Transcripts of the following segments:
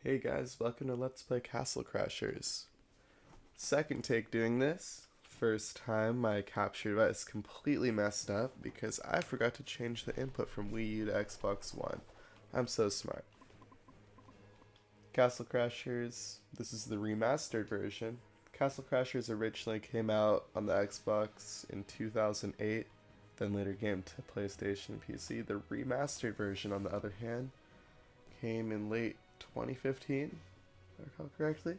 Hey guys, welcome to Let's Play Castle Crashers. Second take doing this. First time my capture device completely messed up because I forgot to change the input from Wii U to Xbox One. I'm so smart. Castle Crashers, this is the remastered version. Castle Crashers originally came out on the Xbox in 2008, then later came to PlayStation and PC. The remastered version, on the other hand, came in late 2015, if I recall correctly.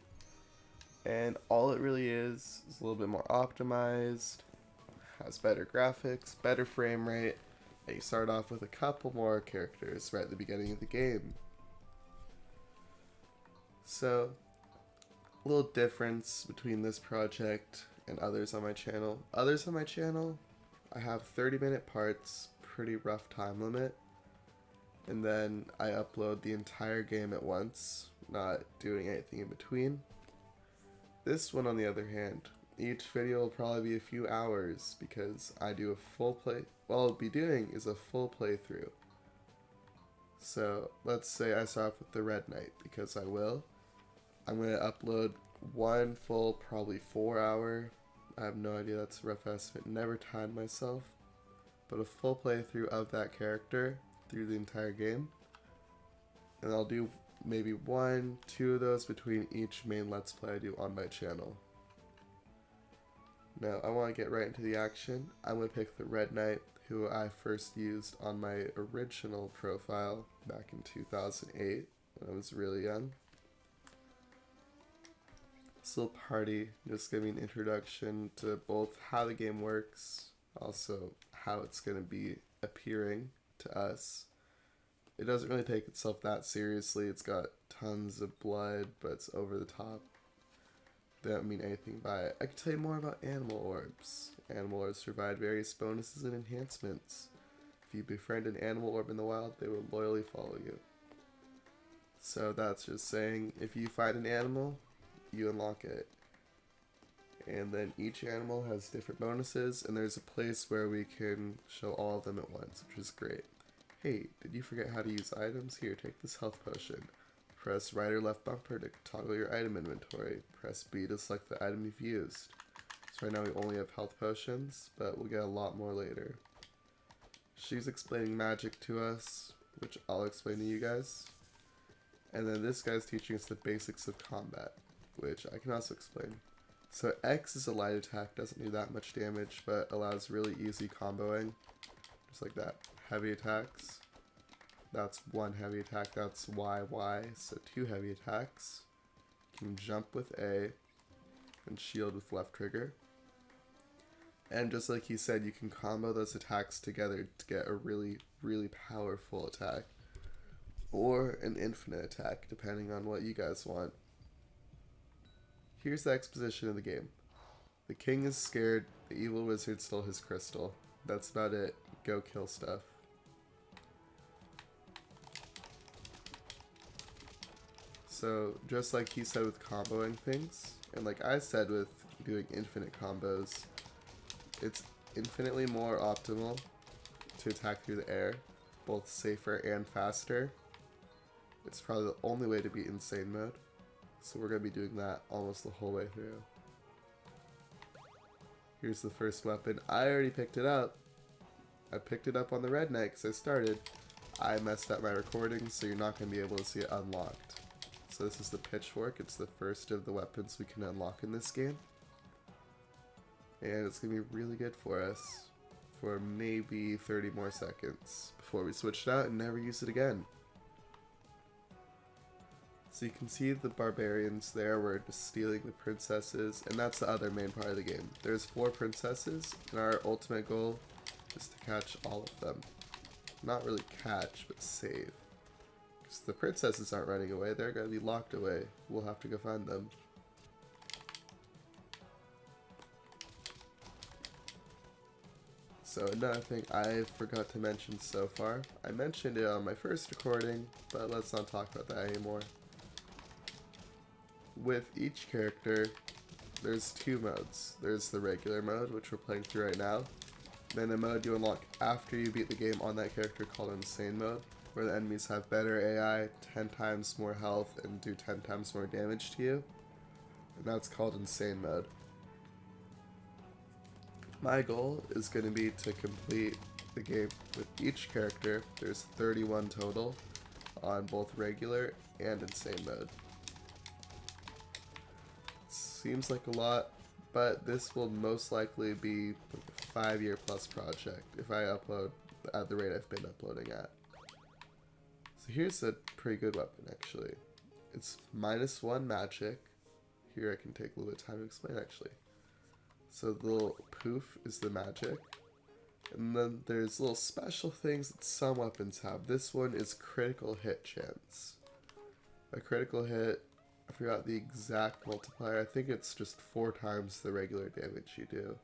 And all it really is a little bit more optimized, has better graphics, better frame rate, and you start off with a couple more characters right at the beginning of the game. So, a little difference between this project and others on my channel. Others on my channel, I have 30-minute parts, pretty rough time limit, and then I upload the entire game at once, not doing anything in between. This one, on the other hand, each video will probably be a few hours because I do a full play. What I'll be doing is a full playthrough. So let's say I start off with the Red Knight, because I will. I'm going to upload one full, probably 4 hour. I have no idea, that's a rough estimate. Never timed myself. But a full playthrough of that character through the entire game. And I'll do maybe 1-2 of those between each main Let's Play I do on my channel. Now, I want to get right into the action. I'm going to pick the Red Knight, who I first used on my original profile back in 2008 when I was really young. This little party just gave me an introduction to both how the game works, also how it's going to be appearing to us. It doesn't really take itself that seriously. It's got tons of blood, but it's over the top. They don't mean anything by it. I can tell you more about animal orbs. Animal orbs provide various bonuses and enhancements. If you befriend an animal orb in the wild, they will loyally follow you. So that's just saying, if you find an animal, you unlock it. And then each animal has different bonuses, and there's a place where we can show all of them at once, which is great. Hey, did you forget how to use items? Here, take this health potion. Press right or left bumper to toggle your item inventory. Press B to select the item you've used. So right now we only have health potions, but we'll get a lot more later. She's explaining magic to us, which I'll explain to you guys. And then this guy's teaching us the basics of combat, which I can also explain. So X is a light attack, doesn't do that much damage, but allows really easy comboing. Just like that. Heavy attacks. That's one heavy attack. That's Y, so 2 heavy attacks. You can jump with A and shield with left trigger. And just like he said, you can combo those attacks together to get a really, really powerful attack. Or an infinite attack, depending on what you guys want. Here's the exposition of the game. The king is scared, the evil wizard stole his crystal. That's about it. Go kill stuff. So, just like he said with comboing things, and like I said with doing infinite combos, it's infinitely more optimal to attack through the air, both safer and faster. It's probably the only way to beat insane mode, so we're going to be doing that almost the whole way through. Here's the first weapon. I already picked it up. I picked it up on the Red Knight because I started. I messed up my recording, so you're not going to be able to see it unlocked. So this is the pitchfork. It's the first of the weapons we can unlock in this game. And it's going to be really good for us for maybe 30 more seconds before we switch it out and never use it again. So you can see the barbarians there. We're just stealing the princesses, and that's the other main part of the game. There's 4 princesses, and our ultimate goal is to catch all of them. Not really catch, but save. Because the princesses aren't running away, they're going to be locked away. We'll have to go find them. So another thing I forgot to mention so far, I mentioned it on my first recording, but let's not talk about that anymore. With each character, there's 2 modes. There's the regular mode, which we're playing through right now. Then a mode you unlock after you beat the game on that character called Insane Mode. where the enemies have better AI, 10 times more health, and do 10 times more damage to you. And that's called Insane Mode. My goal is going to be to complete the game with each character. There's 31 total on both regular and Insane Mode. Seems like a lot, but this will most likely be a 5-year plus project if I upload at the rate I've been uploading at. So here's a pretty good weapon actually. It's -1 magic. Here I can take a little bit of time to explain actually. So the little poof is the magic. And then there's little special things that some weapons have. This one is critical hit chance. A critical hit, I forgot the exact multiplier. I think it's just 4 times the regular damage you do.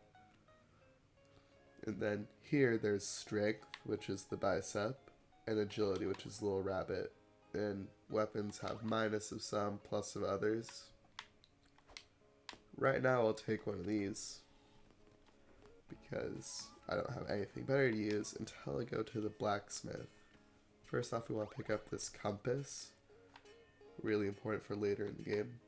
And then here there's strength, which is the bicep, and agility, which is the little rabbit. And weapons have minus of some, plus of others. Right now I'll take one of these because I don't have anything better to use until I go to the blacksmith. First off, we want to pick up this compass. Really important for later in the game.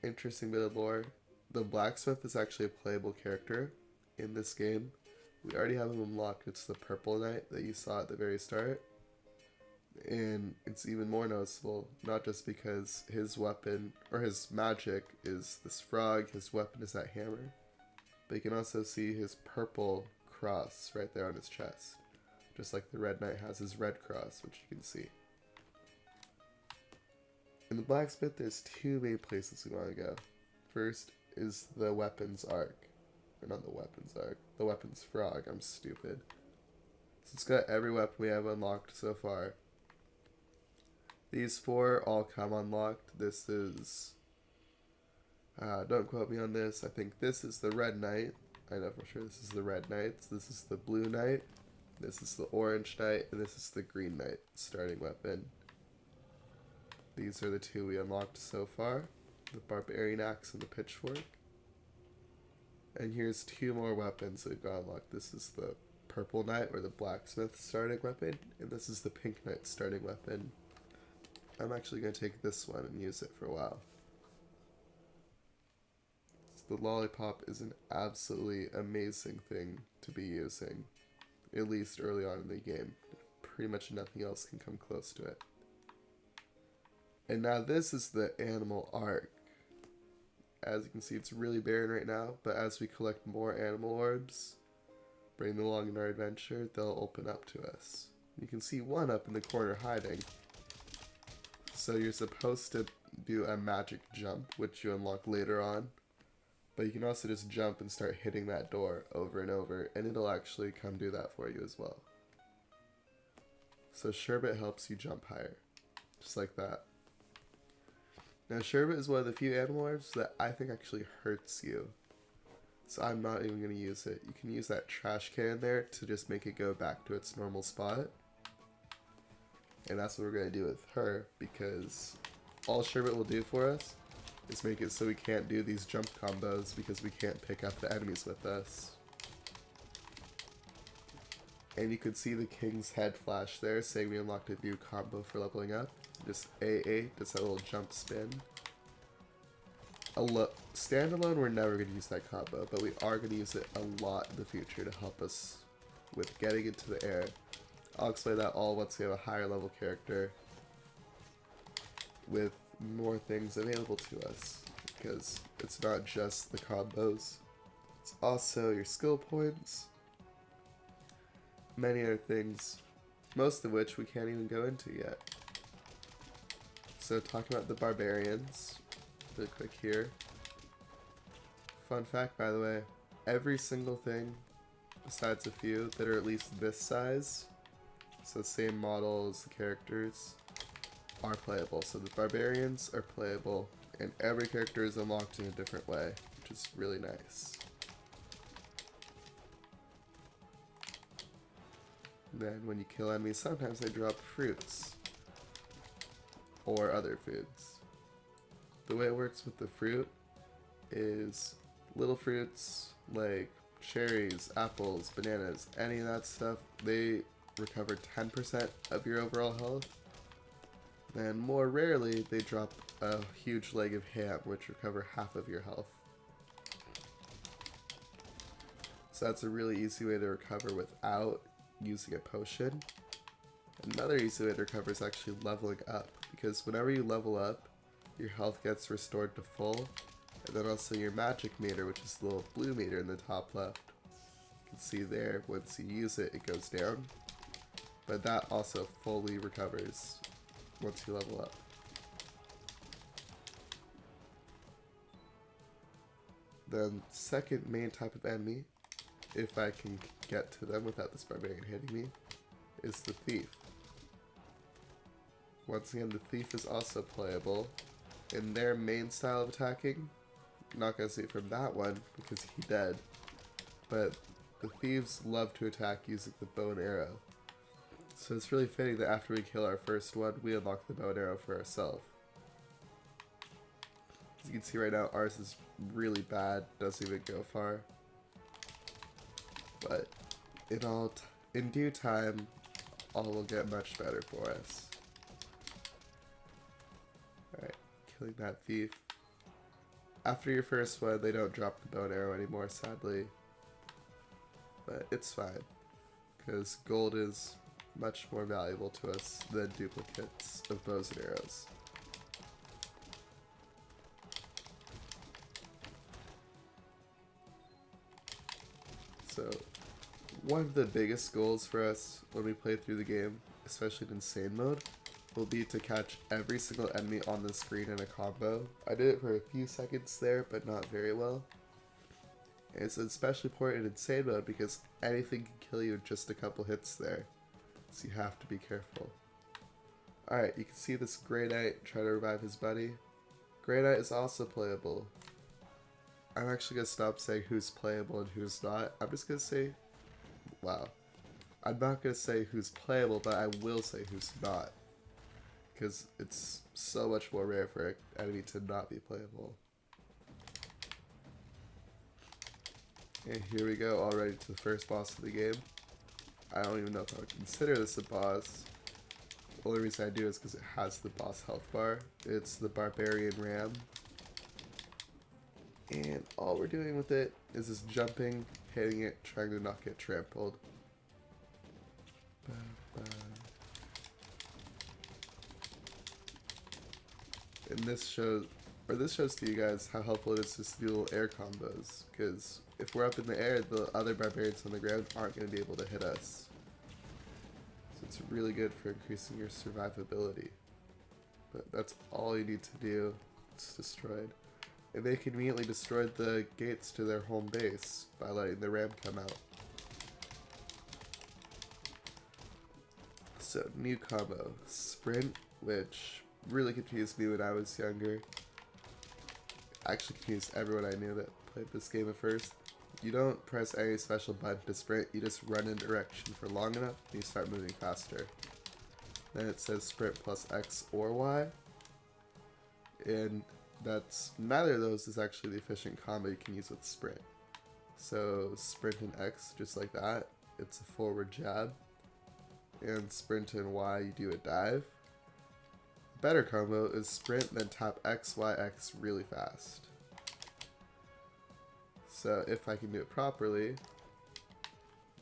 Interesting bit of lore. The blacksmith is actually a playable character in this game. We already have him unlocked. It's the purple knight that you saw at the very start. And it's even more noticeable, not just because his weapon, or his magic, is this frog, his weapon is that hammer, but you can also see his purple cross right there on his chest. Just like the red knight has his red cross, which you can see. In the blacksmith, there's 2 main places we want to go. First is the weapons arc. Or not the weapons arc, the weapons frog, I'm stupid. So it's got every weapon we have unlocked so far. These 4 all come unlocked. This is, don't quote me on this, I think this is the red knight. I know for sure this is the red knight. This is the blue knight. This is the orange knight. And this is the green knight starting weapon. These are the 2 we unlocked so far. The barbarian axe and the pitchfork. And here's 2 more weapons that we've got unlocked. This is the purple knight, or the blacksmith starting weapon. And this is the pink knight starting weapon. I'm actually going to take this one and use it for a while. So the lollipop is an absolutely amazing thing to be using, at least early on in the game. Pretty much nothing else can come close to it. And now this is the animal arc. As you can see, it's really barren right now, but as we collect more animal orbs, bring them along in our adventure, they'll open up to us. You can see one up in the corner hiding. So you're supposed to do a magic jump, which you unlock later on. But you can also just jump and start hitting that door over and over, and it'll actually come do that for you as well. So Sherbet helps you jump higher, just like that. Now Sherbet is one of the few animal orbs that I think actually hurts you. So I'm not even going to use it. You can use that trash can there to just make it go back to its normal spot. And that's what we're going to do with her, because all Sherbet will do for us is make it so we can't do these jump combos because we can't pick up the enemies with us. And you could see the king's head flash there saying we unlocked a new combo for leveling up. Just A8, just that little jump spin. Standalone, we're never going to use that combo, but we are going to use it a lot in the future to help us with getting into the air. I'll explain that all once we have a higher level character with more things available to us, because it's not just the combos, it's also your skill points, many other things, most of which we can't even go into yet. So talking about the barbarians, really quick here. Fun fact, by the way, every single thing, besides a few, that are at least this size, so the same model as the characters, are playable. So the barbarians are playable, and every character is unlocked in a different way, which is really nice. And then when you kill enemies, sometimes they drop fruits or other foods. The way it works with the fruit is little fruits like cherries, apples, bananas, any of that stuff, they recover 10% of your overall health. Then more rarely, they drop a huge leg of ham, which recover half of your health. So that's a really easy way to recover without using a potion. Another easy way to recover is actually leveling up, because whenever you level up, your health gets restored to full, and then also your magic meter, which is the little blue meter in the top left. You can see there, once you use it, it goes down, but that also fully recovers once you level up. The second main type of enemy, if I can get to them without this barbarian hitting me, is the thief. Once again, the thief is also playable. In their main style of attacking, I'm not going to see it from that one because he's dead, but the thieves love to attack using the bow and arrow. So it's really fitting that after we kill our first one, we unlock the bow and arrow for ourselves. As you can see right now, ours is really bad, doesn't even go far. But in due time, all will get much better for us. Alright, killing that thief. After your first one, they don't drop the bow and arrow anymore, sadly. But it's fine, because gold is much more valuable to us than duplicates of bows and arrows. So, one of the biggest goals for us when we play through the game, especially in insane mode, will be to catch every single enemy on the screen in a combo. I did it for a few seconds there, but not very well. And it's especially important in insane mode because anything can kill you in just a couple hits there. So you have to be careful. Alright, you can see this Grey Knight try to revive his buddy. Grey Knight is also playable. I'm actually going to stop saying who's playable and who's not. I'm just going to say, wow. I'm not going to say who's playable, but I will say who's not. Because it's so much more rare for an enemy to not be playable. And here we go, already to the first boss of the game. I don't even know if I would consider this a boss. The only reason I do is because it has the boss health bar. It's the Barbarian Ram. And all we're doing with it is just jumping, hitting it, trying to not get trampled. And this shows to you guys how helpful it is to do little air combos, because if we're up in the air, the other barbarians on the ground aren't going to be able to hit us. So it's really good for increasing your survivability. But that's all you need to do. It's destroyed. And they conveniently destroyed the gates to their home base by letting the ram come out. So, new combo. Sprint, which really confused me when I was younger. Actually confused everyone I knew that played this game at first. You don't press any special button to sprint, you just run in a direction for long enough and you start moving faster. Then it says sprint plus X or Y. And that's neither of those is actually the efficient combo you can use with sprint. So sprint and X, just like that, it's a forward jab. And sprint and Y, you do a dive. The better combo is sprint, then tap X, Y, X really fast. So if I can do it properly,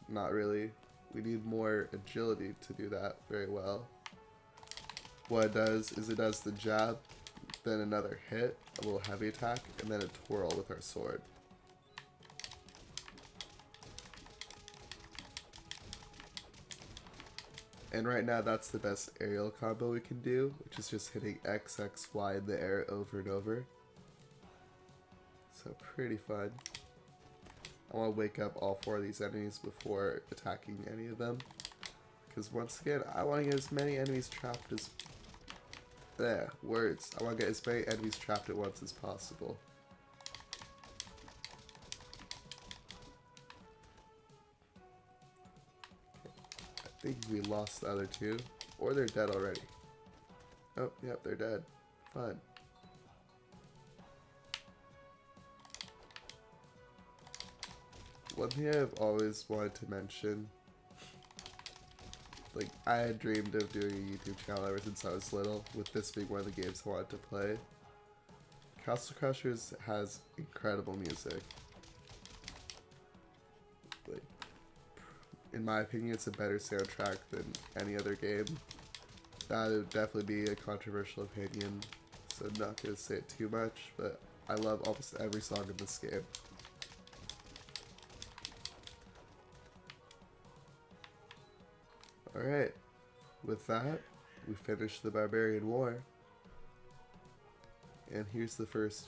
not really. We need more agility to do that very well. What it does is it does the jab, then another hit, a little heavy attack, and then a twirl with our sword. And right now that's the best aerial combo we can do, which is just hitting X, X, Y in the air over and over. So pretty fun. I want to wake up all 4 of these enemies before attacking any of them. Because once again, I want to get as many enemies trapped as... words. I want to get as many enemies trapped at once as possible. I think we lost the other 2. Or they're dead already. Oh, yep, they're dead. Fun. One thing I've always wanted to mention Like, I had dreamed of doing a YouTube channel ever since I was little, with this being one of the games I wanted to play. Castle Crashers has incredible music. Like, in my opinion, it's a better soundtrack than any other game. That would definitely be a controversial opinion, so I'm not going to say it too much, but I love almost every song in this game. Alright, with that, we finished the Barbarian War. And here's the first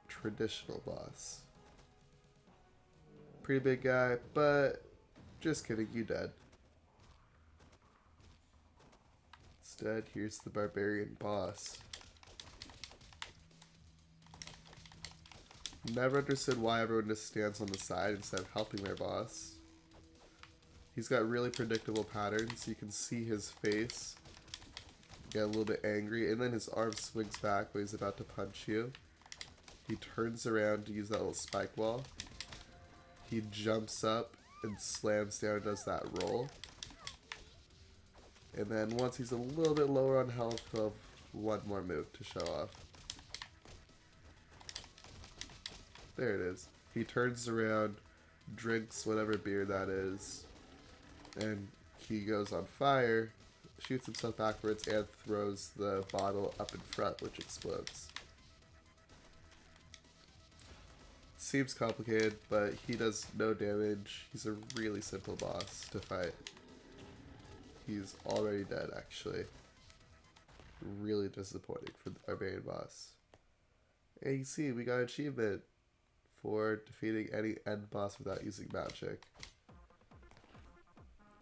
traditional boss. Pretty big guy, but just kidding, you dead. Instead, here's the Barbarian boss. Never understood why everyone just stands on the side instead of helping their boss. He's got really predictable patterns. You can see his face get a little bit angry, and then his arm swings back when he's about to punch you. He turns around to use that little spike wall. He jumps up and slams down and does that roll. And then once he's a little bit lower on health, he'll have one more move to show off. There it is. He turns around, drinks whatever beer that is, and he goes on fire, shoots himself backwards, and throws the bottle up in front, which explodes. Seems complicated, but he does no damage. He's a really simple boss to fight. He's already dead, actually. Really disappointing for the Barbarian boss. And you see, we got an achievement for defeating any end boss without using magic.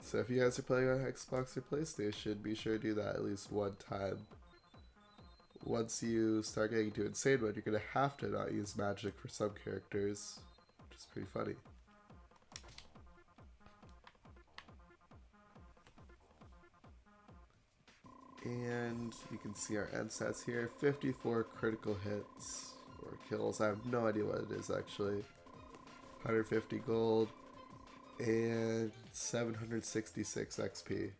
So if you guys are playing on Xbox or PlayStation, be sure to do that at least one time. Once you start getting into insane mode, you're going to have to not use magic for some characters, which is pretty funny. And you can see our end stats here. 54 critical hits or kills. I have no idea what it is actually. 150 gold and 766 XP.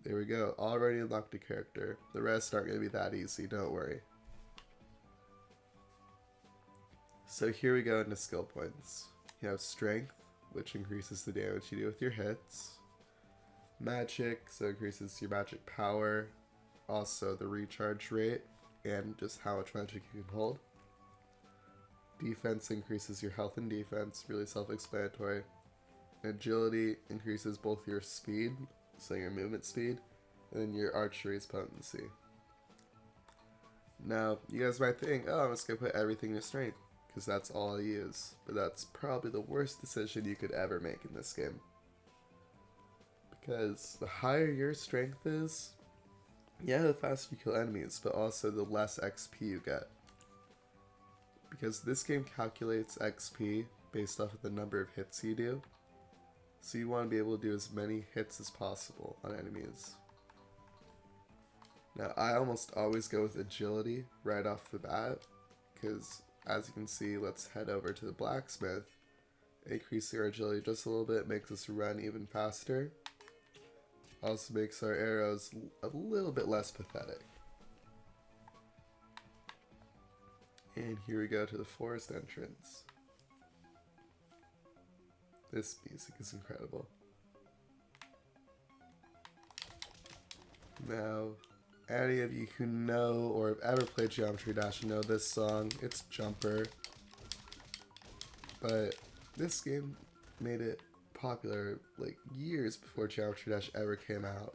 There we go. Already unlocked a character. The rest aren't going to be that easy, don't worry. So here we go into skill points. You have strength, which increases the damage you do with your hits. Magic, so increases your magic power. Also the recharge rate and just how much magic you can hold. Defense increases your health and defense, really self-explanatory. Agility increases both your speed, so your movement speed, and then your archery's potency. Now, you guys might think, oh, I'm just going to put everything to strength, because that's all I use. But that's probably the worst decision you could ever make in this game. Because the higher your strength is, yeah, the faster you kill enemies, but also the less XP you get. Because this game calculates XP based off of the number of hits you do. So you want to be able to do as many hits as possible on enemies. Now, I almost always go with agility right off the bat, because as you can see, let's head over to the blacksmith. Increasing our agility just a little bit makes us run even faster. Also makes our arrows a little bit less pathetic. And here we go to the forest entrance. This music is incredible. Now, any of you who know or have ever played Geometry Dash know this song. It's Jumper. But this game made it popular like years before Geometry Dash ever came out.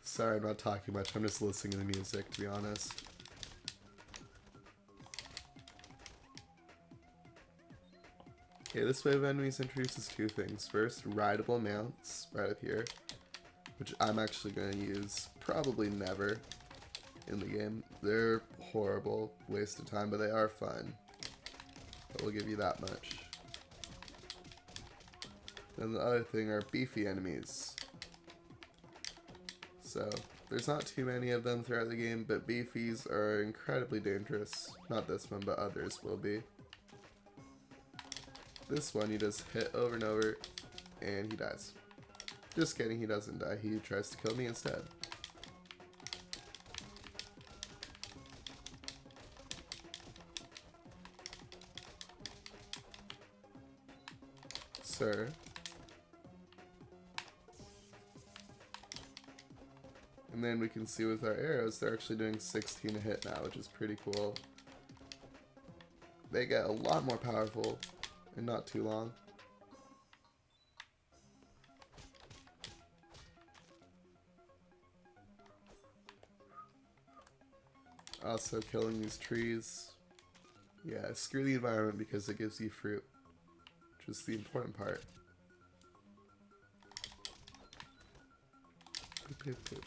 Sorry, I'm not talking much. I'm just listening to the music, to be honest. Okay, this wave of enemies introduces two things. First, rideable mounts, right up here, which I'm actually going to use probably never in the game. They're horrible, waste of time, but they are fun. But we'll give you that much. Then the other thing are beefy enemies. So, there's not too many of them throughout the game, but beefies are incredibly dangerous. Not this one, but others will be. This one you just hit over and over and he dies. Just kidding, he doesn't die. He tries to kill me instead. Sir. And then we can see with our arrows, they're actually doing 16 a hit now, which is pretty cool. They get a lot more powerful in not too long. Also killing these trees. Yeah, screw the environment because it gives you fruit, which is the important part. Boop, boop, boop.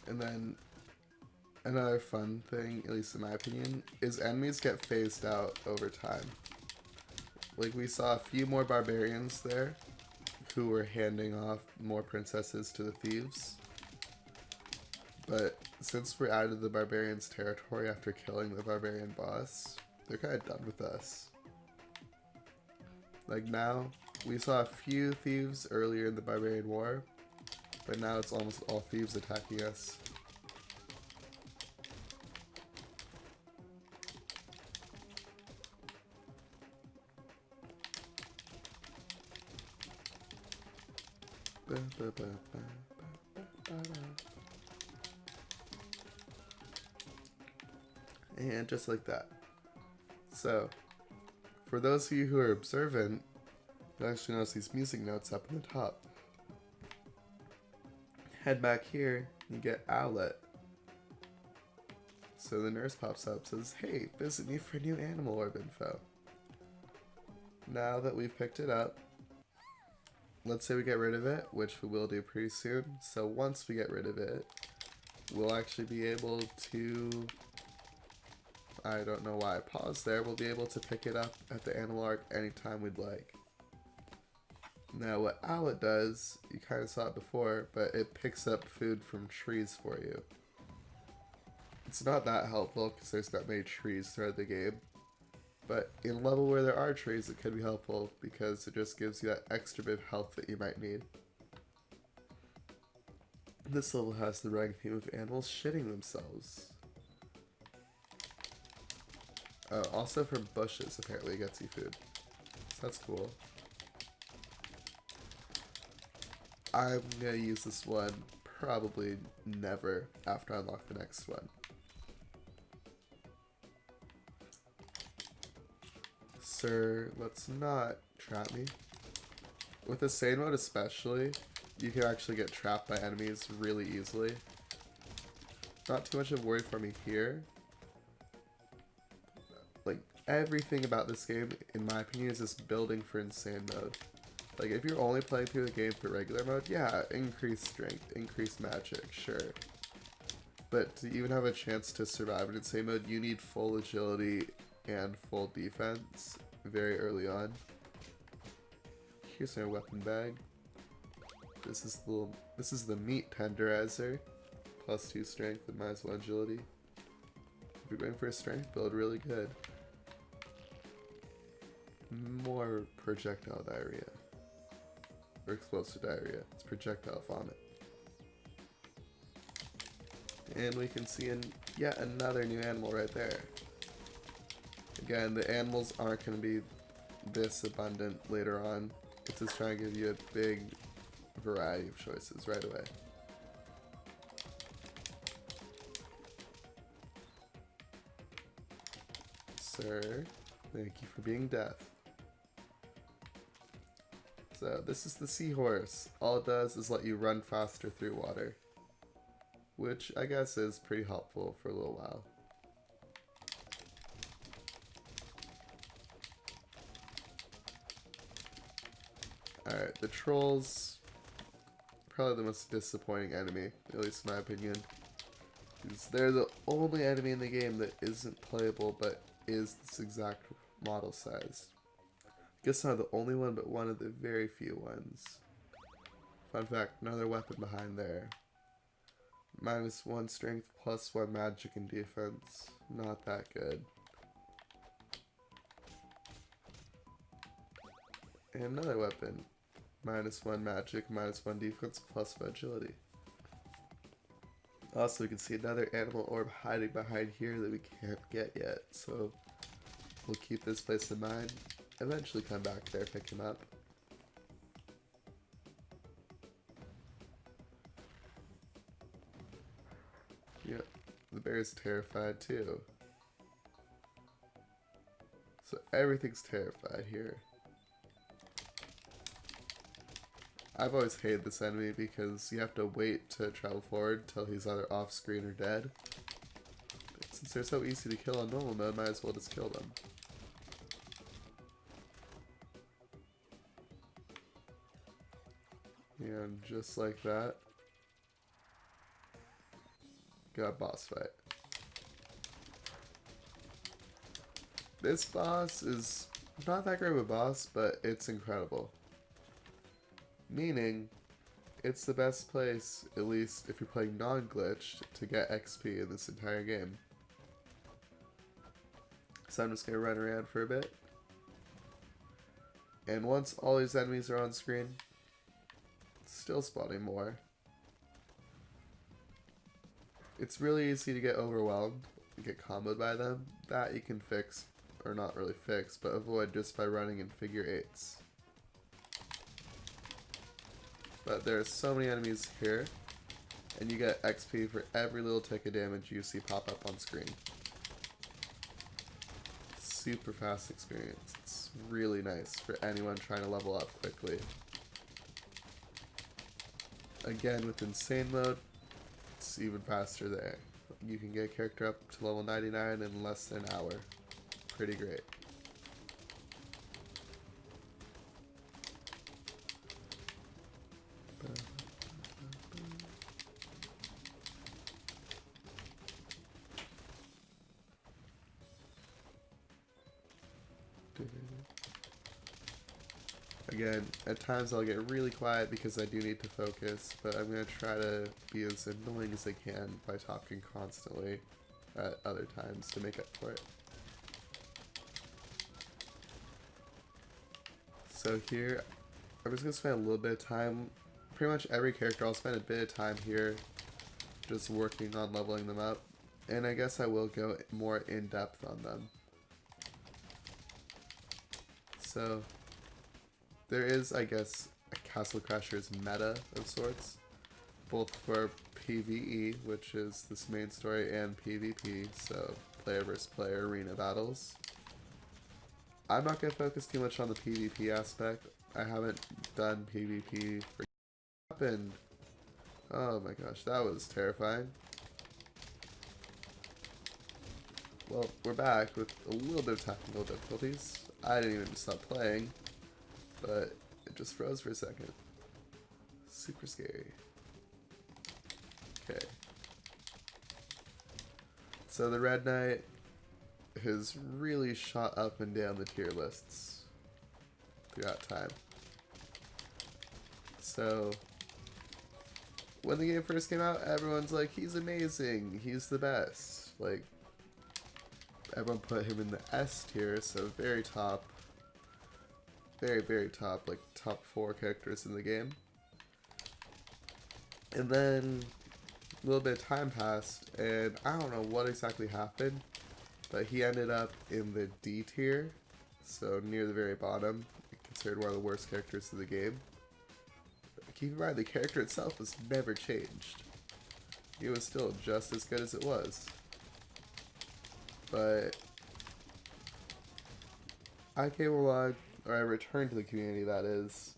And then another fun thing, at least in my opinion, is enemies get phased out over time. Like we saw a few more barbarians there who were handing off more princesses to the thieves. But since we're out of the barbarians' territory after killing the barbarian boss, they're kind of done with us. Like now, we saw a few thieves earlier in the barbarian war, but now it's almost all thieves attacking us. And just like that. So, for those of you who are observant, you'll actually notice these music notes up in the top. Head back here, you get Owlet. So the nurse pops up, says, "Hey, visit me for new animal orb info." Now that we've picked it up, let's say we get rid of it, which we will do pretty soon. So once we get rid of it, we'll actually be able to, I don't know why I paused there, we'll be able to pick it up at the animal arc anytime we'd like. Now what Owlet does, you kind of saw it before, but it picks up food from trees for you. It's not that helpful because there's not many trees throughout the game, but in level where there are trees it could be helpful because it just gives you that extra bit of health that you might need. This level has the running theme of animals shitting themselves. Oh, also from bushes apparently it gets you food, so that's cool. I'm gonna use this one probably never after I unlock the next one. Sir, let's not trap me. With the Sane mode especially, you can actually get trapped by enemies really easily. Not too much of a worry for me here. Like, everything about this game, in my opinion, is just building for insane mode. Like, if you're only playing through the game for regular mode, yeah, increase strength, increase magic, sure. But to even have a chance to survive in insane mode, you need full agility and full defense very early on. Here's our weapon bag. This is the meat tenderizer. +2 strength and -1 agility. If you're going for a strength build, really good. More projectile diarrhea. Or explosive diarrhea. It's projectile vomit. And we can see yet another new animal right there. Again, the animals aren't going to be this abundant later on. It's just trying to give you a big variety of choices right away. Sir, thank you for being deaf. So this is the seahorse. All it does is let you run faster through water, which I guess is pretty helpful for a little while. Alright, the trolls, probably the most disappointing enemy, at least in my opinion. Because they're the only enemy in the game that isn't playable but is this exact model size. I guess not the only one, but one of the very few ones. Fun fact, another weapon behind there. -1 strength, +1 magic and defense. Not that good. And another weapon. -1 magic, -1 defense, +1 agility. Also, we can see another animal orb hiding behind here that we can't get yet. So we'll keep this place in mind. Eventually come back there, pick him up. Yep, the bear's terrified too. So everything's terrified here. I've always hated this enemy because you have to wait to travel forward till he's either off screen or dead. But since they're so easy to kill on normal mode, might as well just kill them. And just like that, got a boss fight. This boss is not that great of a boss, but it's incredible. Meaning, it's the best place, at least if you're playing non-glitched, to get XP in this entire game. So I'm just going to run around for a bit. And once all these enemies are on screen, still spawning more. It's really easy to get overwhelmed and get comboed by them. That you can fix, or not really fix, but avoid just by running in figure eights. But there are so many enemies here, and you get XP for every little tick of damage you see pop up on screen. Super fast experience. It's really nice for anyone trying to level up quickly. Again, with Insane Mode, it's even faster there. You can get a character up to level 99 in less than an hour. Pretty great. Again, at times I'll get really quiet because I do need to focus, but I'm going to try to be as annoying as I can by talking constantly at other times to make up for it. So here, I'm just going to spend a little bit of time, pretty much every character I'll spend a bit of time here just working on leveling them up, and I guess I will go more in depth on them. So there is, I guess, a Castle Crashers meta of sorts, both for PvE, which is this main story, and PvP, so player versus player arena battles. I'm not going to focus too much on the PvP aspect. I haven't done PvP for what happened. Oh my gosh, that was terrifying. Well, we're back with a little bit of technical difficulties. I didn't even stop playing, but it just froze for a second. Super scary. Okay. So the Red Knight has really shot up and down the tier lists throughout time. So when the game first came out, everyone's like, he's amazing, he's the best. Like, everyone put him in the S tier, so very top. Very, very top, like top 4 characters in the game. And then a little bit of time passed, and I don't know what exactly happened, but he ended up in the D tier, so near the very bottom, considered one of the worst characters in the game. But keep in mind, the character itself was never changed. It was still just as good as it was. But I came along, or I returned to the community, that is,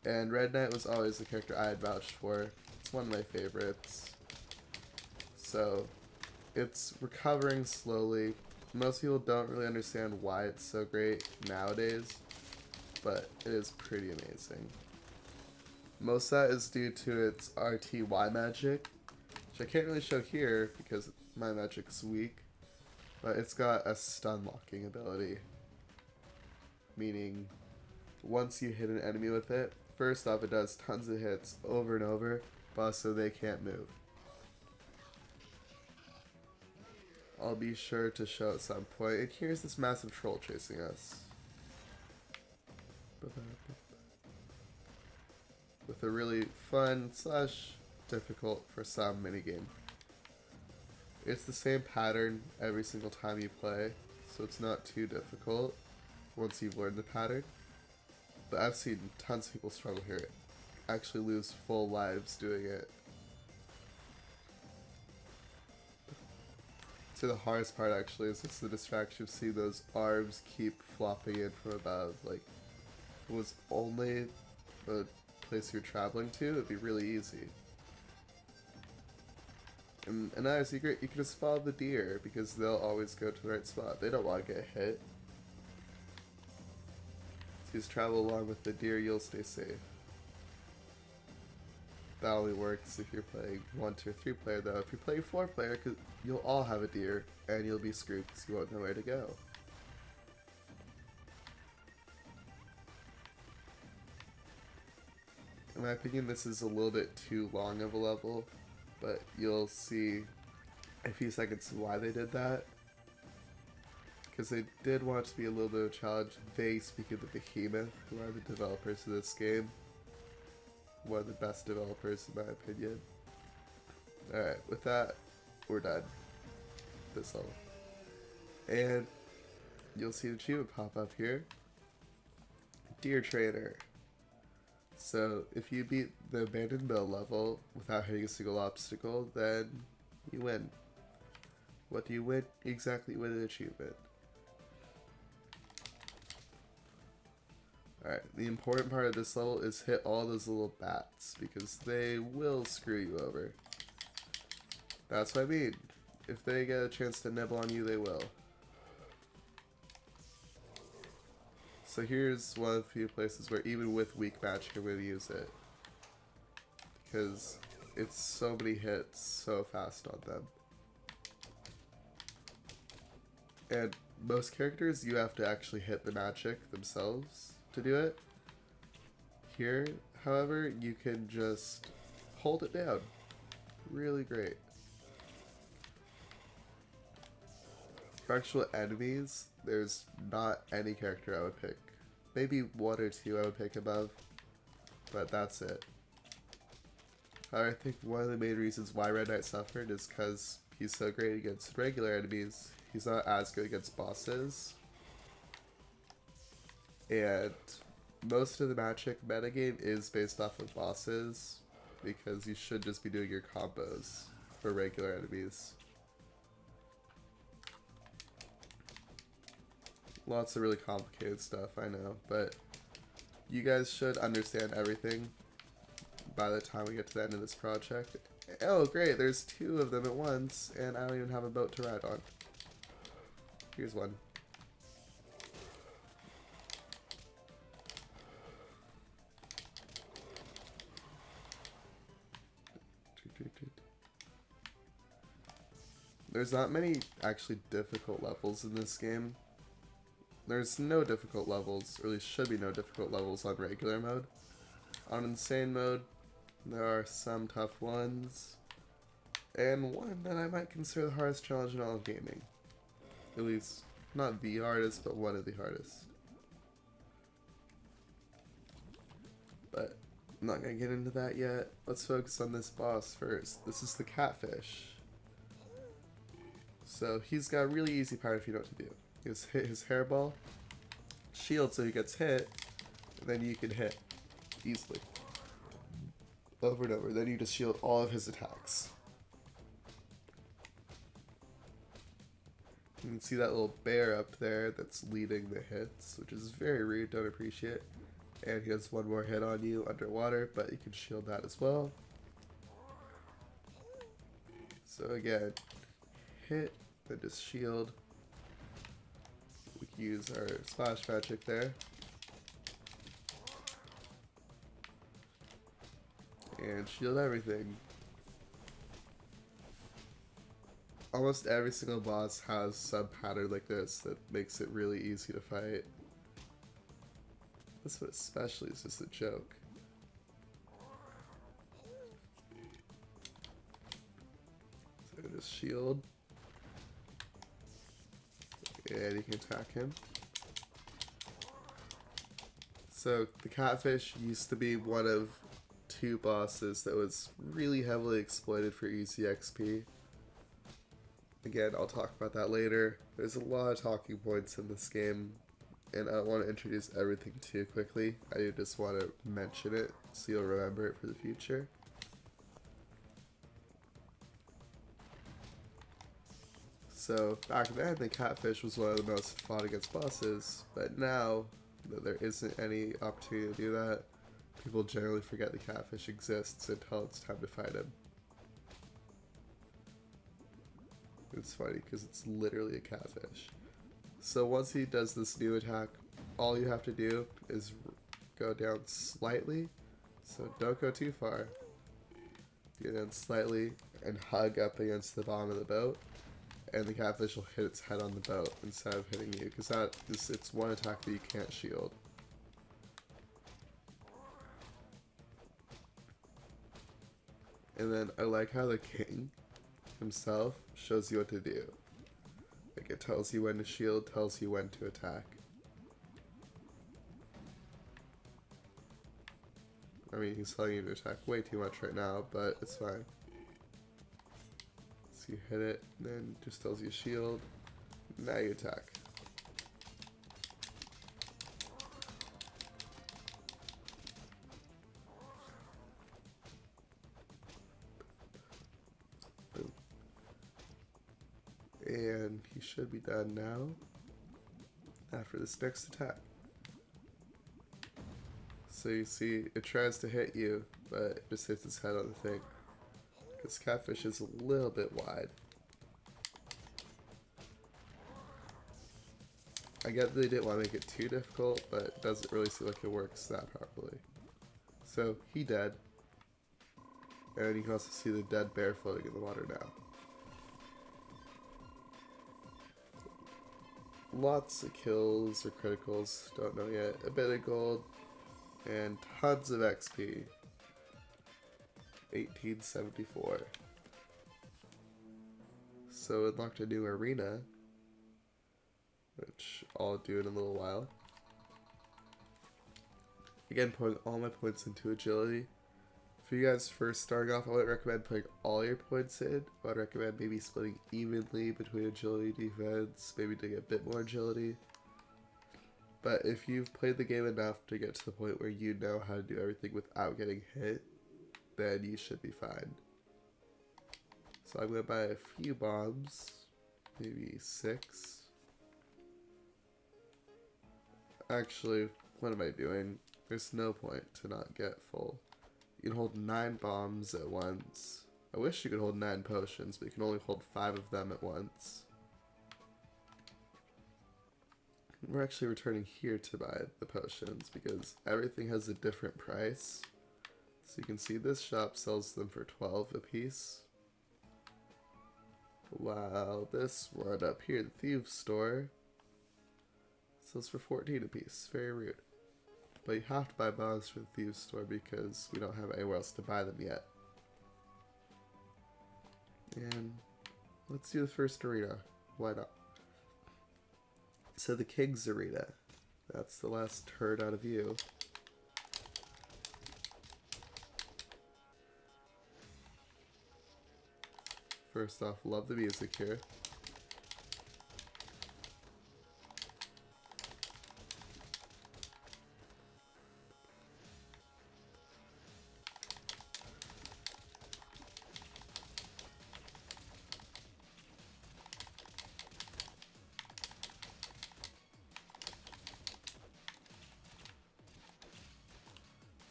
and Red Knight was always the character I had vouched for. It's one of my favorites. So it's recovering slowly. Most people don't really understand why it's so great nowadays, but it is pretty amazing. Most of that is due to its RTY magic, which I can't really show here because my magic's weak, but it's got a stun locking ability. Meaning, once you hit an enemy with it, first off it does tons of hits over and over, but so they can't move. I'll be sure to show at some point. And here's this massive troll chasing us. with a really fun slash difficult for some minigame. It's the same pattern every single time you play, so it's not too difficult once you've learned the pattern. But I've seen tons of people struggle here, actually lose full lives doing it. So the hardest part actually is just the distraction of seeing those arms keep flopping in from above. Like, if it was only the place you're traveling to, it'd be really easy. And another secret, you can just follow the deer because they'll always go to the right spot. They don't want to get hit. So you just travel along with the deer, you'll stay safe. That only works if you're playing 1, 2, or 3 player though. If you're playing 4 player, cause you'll all have a deer and you'll be screwed because you won't know where to go. In my opinion, this is a little bit too long of a level, but you'll see in a few seconds why they did that. Because they did want it to be a little bit of a challenge. They, speaking of the Behemoth, who are the developers of this game, one of the best developers in my opinion. Alright, with that, we're done. This level. And you'll see the achievement pop up here. Deer Trainer. So if you beat the Abandoned Mill level without hitting a single obstacle, then you win. What do you win? Exactly, win an achievement. Alright, the important part of this level is hit all those little bats, because they will screw you over. That's what I mean. If they get a chance to nibble on you, they will. So here's one of the few places where even with weak magic I'm going to use it. Because it's so many hits so fast on them. And most characters, you have to actually hit the magic themselves to do it. Here, however, you can just hold it down. Really great. For actual enemies, there's not any character I would pick. Maybe 1 or 2 I would pick above, but that's it. I think one of the main reasons why Red Knight suffered is because he's so great against regular enemies. He's not as good against bosses. And most of the magic metagame is based off of bosses, because you should just be doing your combos for regular enemies. Lots of really complicated stuff, I know, but you guys should understand everything by the time we get to the end of this project. Oh great, there's 2 of them at once, and I don't even have a boat to ride on. Here's one. There's not many actually difficult levels in this game. There's no difficult levels, or at least should be no difficult levels on regular mode. On insane mode, there are some tough ones, and one that I might consider the hardest challenge in all of gaming. At least, not the hardest, but one of the hardest. But I'm not going to get into that yet. Let's focus on this boss first. This is the catfish. So he's got a really easy part if you know what to do. You just hit his hairball, shield so he gets hit, and then you can hit easily. Over and over. Then you just shield all of his attacks. You can see that little bear up there that's leading the hits, which is very rude, don't appreciate. And he has one more hit on you underwater, but you can shield that as well. So again, hit, then just shield. We can use our splash magic there. And shield everything. Almost every single boss has some pattern like this that makes it really easy to fight. This one especially is just a joke. So just shield. And you can attack him. So the catfish used to be one of two bosses that was really heavily exploited for easy XP. Again, I'll talk about that later. There's a lot of talking points in this game, and I don't want to introduce everything too quickly. I just want to mention it so you'll remember it for the future. So back then, the catfish was one of the most fought against bosses, but now that there isn't any opportunity to do that, people generally forget the catfish exists until it's time to fight him. It's funny because it's literally a catfish. So once he does this new attack, all you have to do is go down slightly, so don't go too far. Go down slightly and hug up against the bottom of the boat, and the catfish will hit its head on the boat instead of hitting you, because it's one attack that you can't shield. And then I like how the king himself shows you what to do. Like, it tells you when to shield, tells you when to attack. I mean, he's telling you to attack way too much right now, but it's fine. So you hit it, then just tells you shield, now you attack. Boom. And he should be done now after this next attack. So you see, it tries to hit you, but it just hits its head on the thing. This catfish is a little bit wide. I get that they didn't want to make it too difficult, but it doesn't really seem like it works that properly. So, he dead. And you can also see the dead bear floating in the water now. Lots of kills or criticals, don't know yet. A bit of gold, and tons of XP. 1874. So unlocked a new arena, which I'll do in a little while. Again, putting all my points into agility. For you guys first starting off, I would recommend putting all your points in. I would recommend maybe splitting evenly between agility and defense, maybe to get a bit more agility. But if you've played the game enough to get to the point where you know how to do everything without getting hit, then you should be fine. So I'm going to buy a few bombs, maybe 6. Actually, what am I doing? There's no point to not get full. You can hold 9 bombs at once. I wish you could hold 9 potions, but you can only hold 5 of them at once. We're actually returning here to buy the potions because everything has a different price. So you can see this shop sells them for 12 a piece. While this one up here, the Thieves Store, sells for 14 a piece. Very rude. But you have to buy bombs for the Thieves Store because we don't have anywhere else to buy them yet. And let's do the first arena. Why not? So the King's Arena. That's the last turd out of you. First off, love the music here.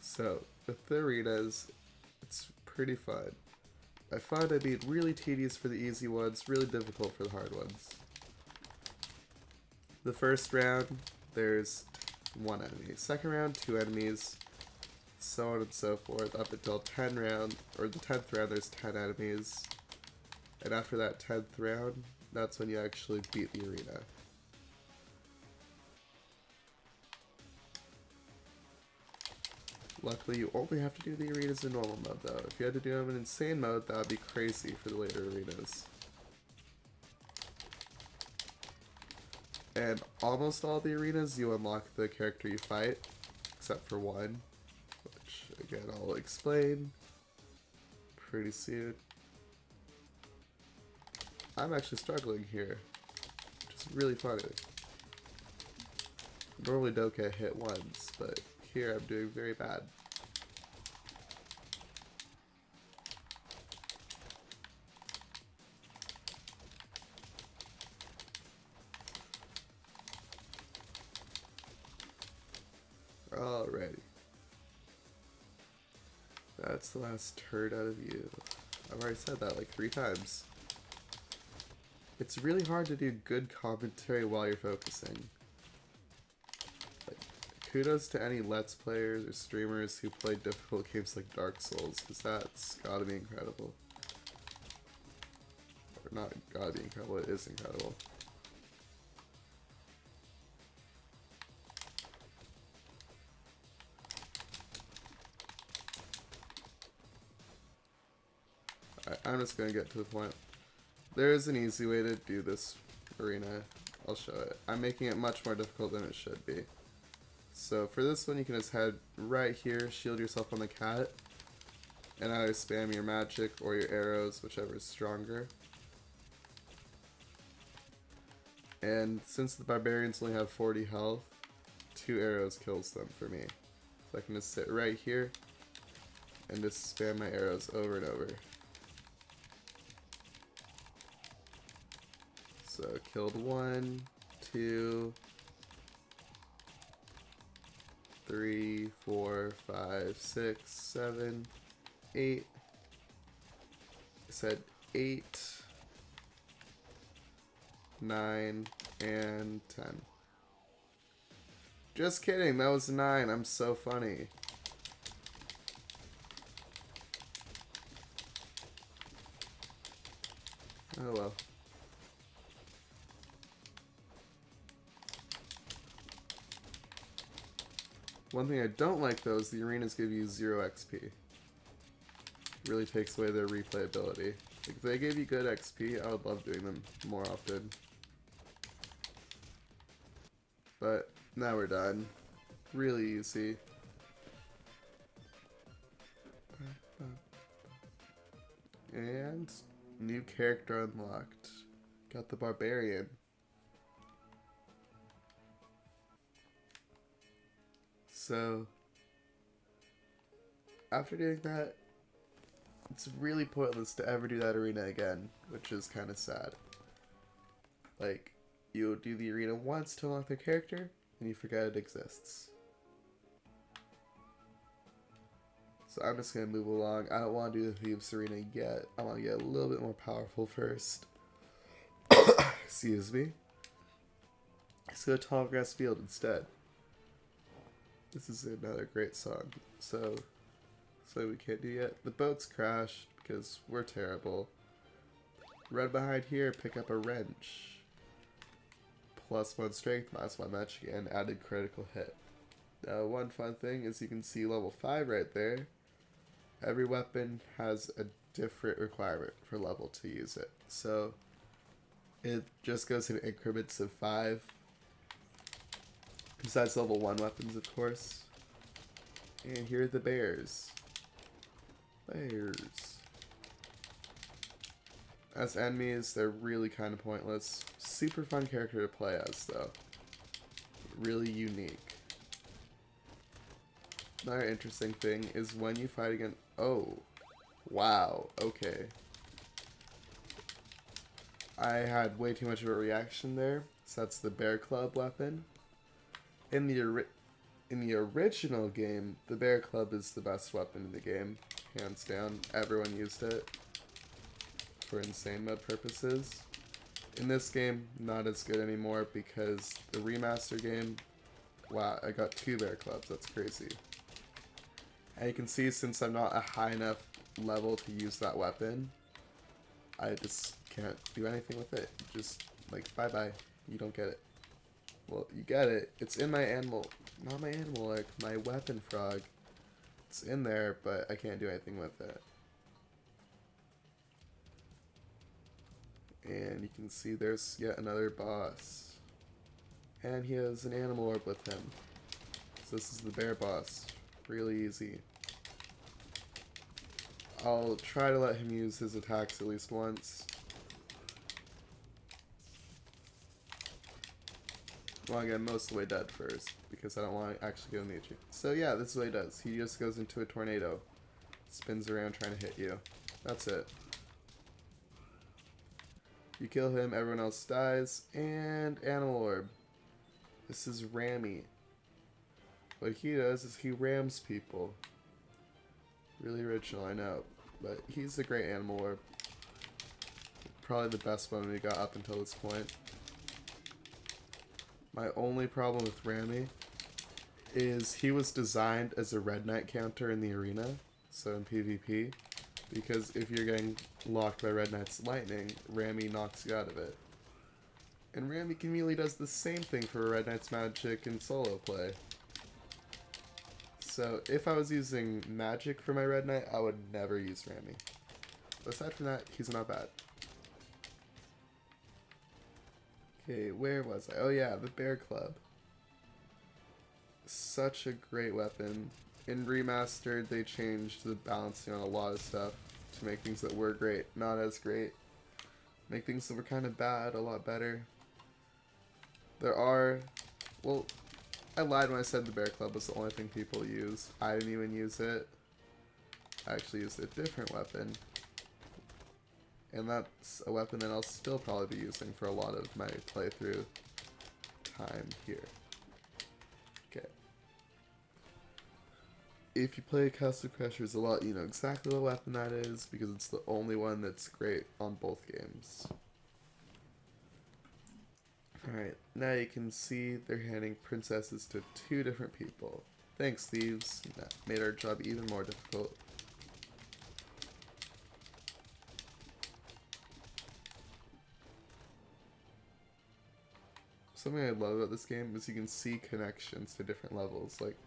So, with the arenas, it's pretty fun. I find I made really tedious for the easy ones, really difficult for the hard ones. The first round, there's 1 enemy. Second round, 2 enemies. So on and so forth, up until 10 round, or the 10th round, there's 10 enemies. And after that 10th round, that's when you actually beat the arena. Luckily, you only have to do the arenas in normal mode, though. If you had to do them in insane mode, that would be crazy for the later arenas. And almost all the arenas, you unlock the character you fight. except for one, which again I'll explain pretty soon. I'm actually struggling here, which is really funny. Normally don't get hit once, but here I'm doing very bad. Alrighty. That's the last turd out of you. I've already said that like 3 times. It's really hard to do good commentary while you're focusing. Like, kudos to any Let's Players or streamers who play difficult games like Dark Souls, because that's gotta be incredible. Or not gotta be incredible, it is incredible. I'm just gonna get to the point. There is an easy way to do this arena. I'll show it. I'm making it much more difficult than it should be. So for this one, you can just head right here, shield yourself on the cat, and either spam your magic or your arrows, whichever is stronger. And since the barbarians only have 40 health, 2 arrows kills them for me. So I can just sit right here and just spam my arrows over and over. So killed 1, 2, 3, 4, 5, 6, 7, 8. I said 8, 9, and 10. Just kidding, that was 9. I'm so funny. Oh well. One thing I don't like though is the arenas give you 0 XP. It really takes away their replayability. Like, if they gave you good XP, I would love doing them more often. But now we're done. Really easy. And new character unlocked. Got the barbarian. So, after doing that, it's really pointless to ever do that arena again, which is kind of sad. Like, you do the arena once to unlock their character, and you forget it exists. So I'm just going to move along. I don't want to do the Thieves Arena yet. I want to get a little bit more powerful first. Excuse me. Let's go to Tall Grass Field instead. This is another great song. So we can't do yet. The boat's crashed because we're terrible. Right behind here, pick up a wrench. +1 strength, -1 magic, and added critical hit. Now, one fun thing is you can see level 5 right there. Every weapon has a different requirement for level to use it. So it just goes in increments of 5. Besides level 1 weapons, of course. And here are the bears. Bears. As enemies, they're really kind of pointless. Super fun character to play as, though. Really unique. Another interesting thing is when you fight against... Oh. Wow. Okay. I had way too much of a reaction there. So that's the Bear Club weapon. In the original game, the Bear Club is the best weapon in the game. Hands down. Everyone used it for insane mode purposes. In this game, not as good anymore because the remaster game... Wow, I got 2 Bear Clubs. That's crazy. And you can see, since I'm not a high enough level to use that weapon, I just can't do anything with it. Just, like, bye-bye. You don't get it. Well, you get it. It's in my animal... Not my animal, like, my weapon frog. It's in there, but I can't do anything with it. And you can see there's yet another boss. And he has an animal orb with him. So this is the bear boss. Really easy. I'll try to let him use his attacks at least once. Well, again, most of the way dead first, because I don't want to actually go in the achievement. So yeah, this is what he does. He just goes into a tornado. Spins around trying to hit you. That's it. You kill him, everyone else dies, and Animal Orb. This is Rammy. What he does is he rams people. Really original, I know. But he's a great Animal Orb. Probably the best one we got up until this point. My only problem with Rammy is he was designed as a Red Knight counter in the arena, so in PvP, because if you're getting locked by Red Knight's lightning, Rammy knocks you out of it. And Rammy conveniently does the same thing for Red Knight's magic in solo play. So if I was using magic for my Red Knight, I would never use Rammy. But aside from that, he's not bad. Okay, where was I? Oh yeah, the Bear Club. Such a great weapon. In Remastered, they changed the balancing on a lot of stuff to make things that were great not as great. Make things that were kind of bad a lot better. There are... Well, I lied when I said the Bear Club was the only thing people use. I didn't even use it. I actually used a different weapon. And that's a weapon that I'll still probably be using for a lot of my playthrough time here. Okay. If you play Castle Crashers a lot, you know exactly what weapon that is, because it's the only one that's great on both games. Alright, now you can see they're handing princesses to 2 different people. Thanks, thieves. That made our job even more difficult. Something I love about this game is you can see connections to different levels. Like,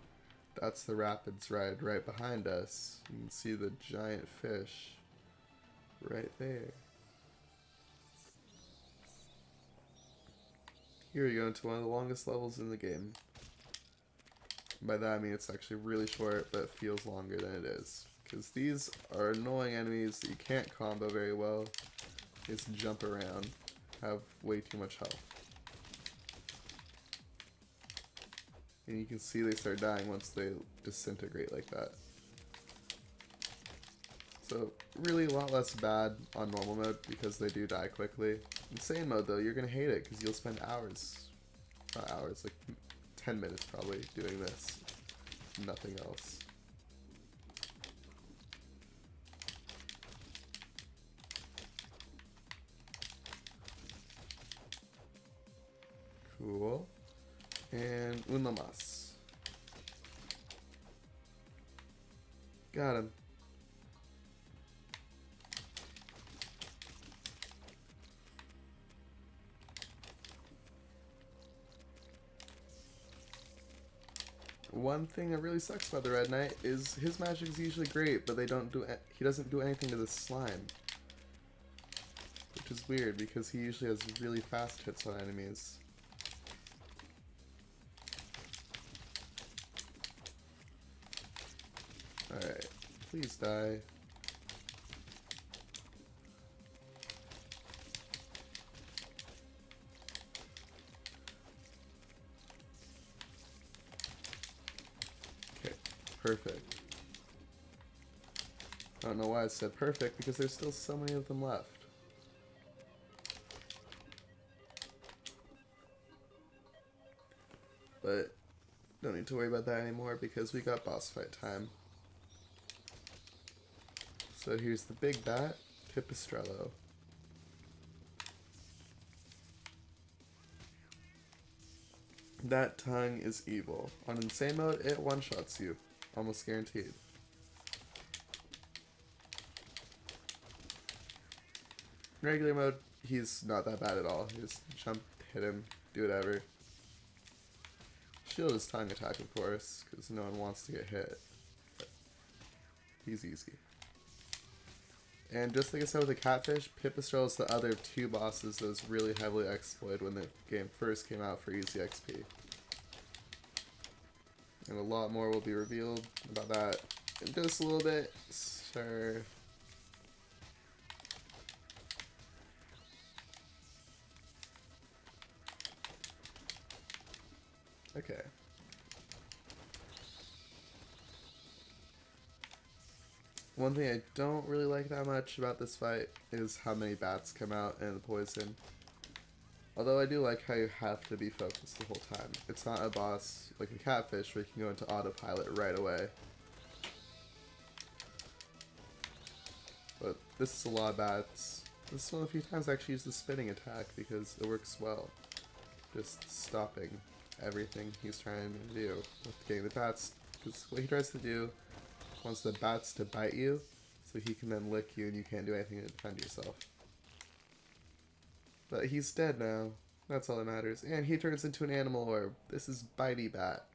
that's the Rapids ride right behind us. You can see the giant fish right there. Here we go into one of the longest levels in the game. By that I mean it's actually really short, but it feels longer than it is. Because these are annoying enemies that you can't combo very well. They just jump around, have way too much health. And you can see they start dying once they disintegrate like that. So really a lot less bad on normal mode because they do die quickly. Insane mode though, you're gonna hate it because you'll spend hours, not hours, like 10 minutes probably doing this. Nothing else. Cool. And una más. Got him. One thing that really sucks about the Red Knight is his magic is usually great, but he doesn't do anything to the slime. Which is weird because he usually has really fast hits on enemies. Alright, please die. Okay, perfect. I don't know why I said perfect, because there's still so many of them left. But don't need to worry about that anymore because we got boss fight time. So here's the big bat, Pipistrello. That tongue is evil. On insane mode, it one-shots you. Almost guaranteed. In regular mode, he's not that bad at all. You just jump, hit him, do whatever. Shield his tongue attack, of course, because no one wants to get hit. But he's easy. And just like I said with the catfish, Pipistrel is the other of 2 bosses that was really heavily exploited when the game first came out for easy XP. And a lot more will be revealed about that in just a little bit. Sure. Okay. One thing I don't really like that much about this fight is how many bats come out and the poison. Although I do like how you have to be focused the whole time. It's not a boss like a catfish where you can go into autopilot right away. But this is a lot of bats. This is one of the few times I actually use the spinning attack because it works well. Just stopping everything he's trying to do with getting the bats. Because what he tries to do wants the bats to bite you so he can then lick you and you can't do anything to defend yourself. But he's dead now. That's all that matters. And he turns into an animal orb. This is Bitey Bat,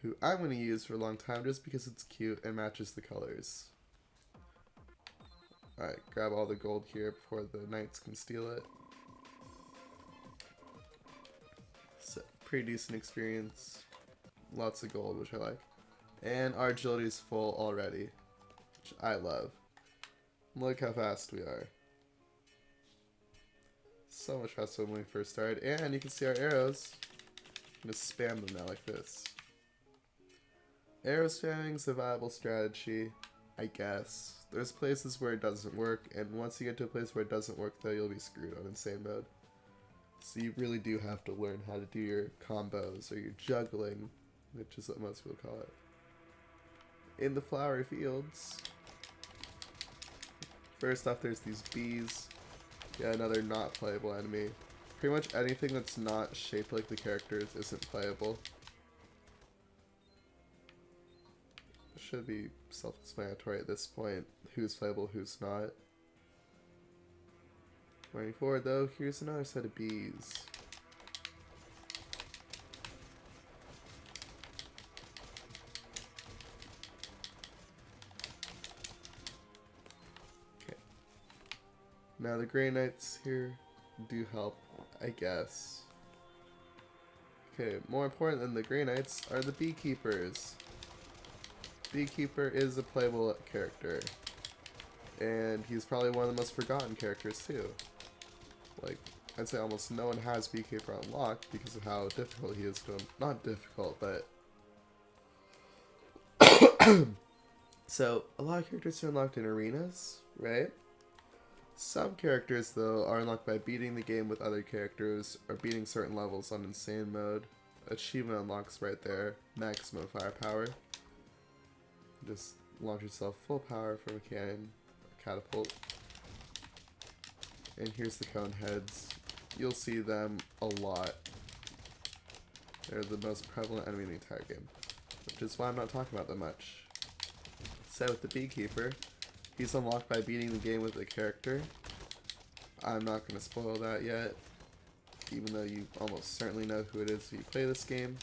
who I'm going to use for a long time just because it's cute and matches the colors. Alright, grab all the gold here before the knights can steal it. So, pretty decent experience. Lots of gold, which I like. And our agility is full already, which I love. Look how fast we are. So much faster than when we first started. And you can see our arrows. I'm going to spam them now like this. Arrow spamming is a viable strategy, I guess. There's places where it doesn't work, and once you get to a place where it doesn't work though, you'll be screwed on insane mode. So you really do have to learn how to do your combos, or your juggling, which is what most people call it. In the flowery fields. First off, there's these bees. Yeah, another not playable enemy. Pretty much anything that's not shaped like the characters isn't playable. It should be self-explanatory at this point, who's playable, who's not. Going forward though, here's another set of bees. Now the Grey Knights here do help, I guess. Okay, more important than the Grey Knights are the Beekeepers. Beekeeper is a playable character. And he's probably one of the most forgotten characters too. Like, I'd say almost no one has Beekeeper unlocked because of how difficult he is to him. Not difficult, but... So, a lot of characters are unlocked in arenas, right? Some characters, though, are unlocked by beating the game with other characters, or beating certain levels on insane mode. Achievement unlocks right there. Maximum firepower. Just launch yourself full power from a cannon, or catapult. And here's the cone heads. You'll see them a lot. They're the most prevalent enemy in the entire game, which is why I'm not talking about them much. So with the Beekeeper, he's unlocked by beating the game with a character. I'm not going to spoil that yet, even though you almost certainly know who it is if you play this game.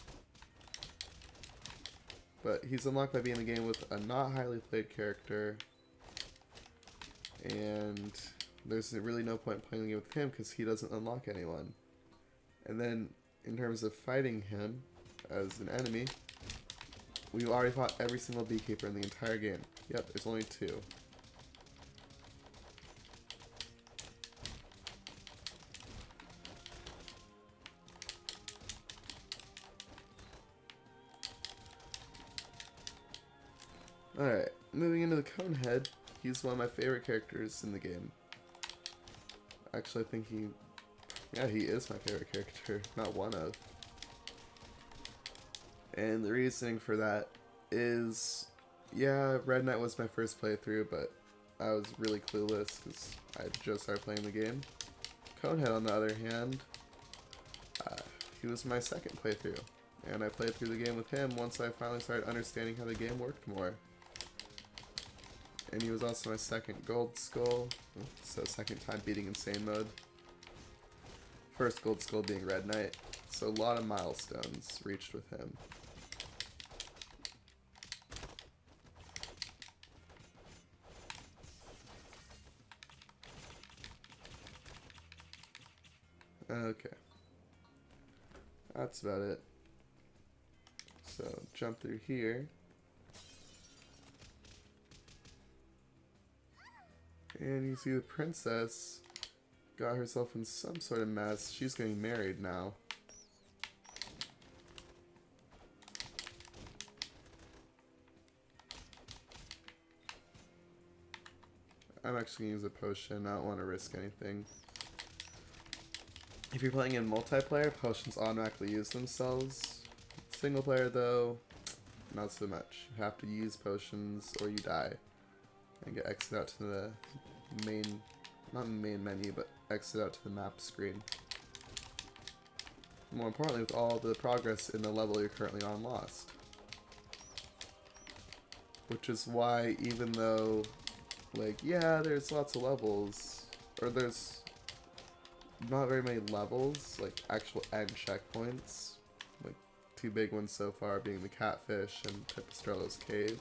But he's unlocked by beating the game with a not highly played character, and there's really no point playing the game with him because he doesn't unlock anyone. And then, in terms of fighting him as an enemy, we've already fought every single Beekeeper in the entire game. Yep, there's only 2. Alright, moving into the Conehead, he's one of my favorite characters in the game. Actually, I think he is my favorite character, not one of. And the reasoning for that is, yeah, Red Knight was my first playthrough, but I was really clueless because I just started playing the game. Conehead, on the other hand, he was my second playthrough, and I played through the game with him once I finally started understanding how the game worked more. And he was also my second Gold Skull, so second time beating insane mode. First Gold Skull being Red Knight, so a lot of milestones reached with him. Okay. That's about it. So jump through here. And you see the princess got herself in some sort of mess. She's getting married now. I'm actually going to use a potion. I don't want to risk anything. If you're playing in multiplayer, potions automatically use themselves. Single player though, not so much. You have to use potions or you die. And get exit out to the main, not main menu, but exit out to the map screen. More importantly, with all the progress in the level you're currently on lost. Which is why, even though, like, yeah, there's lots of levels, or there's not very many levels, like actual end checkpoints, like two big ones so far being the Catfish and Pipistrello's Cave.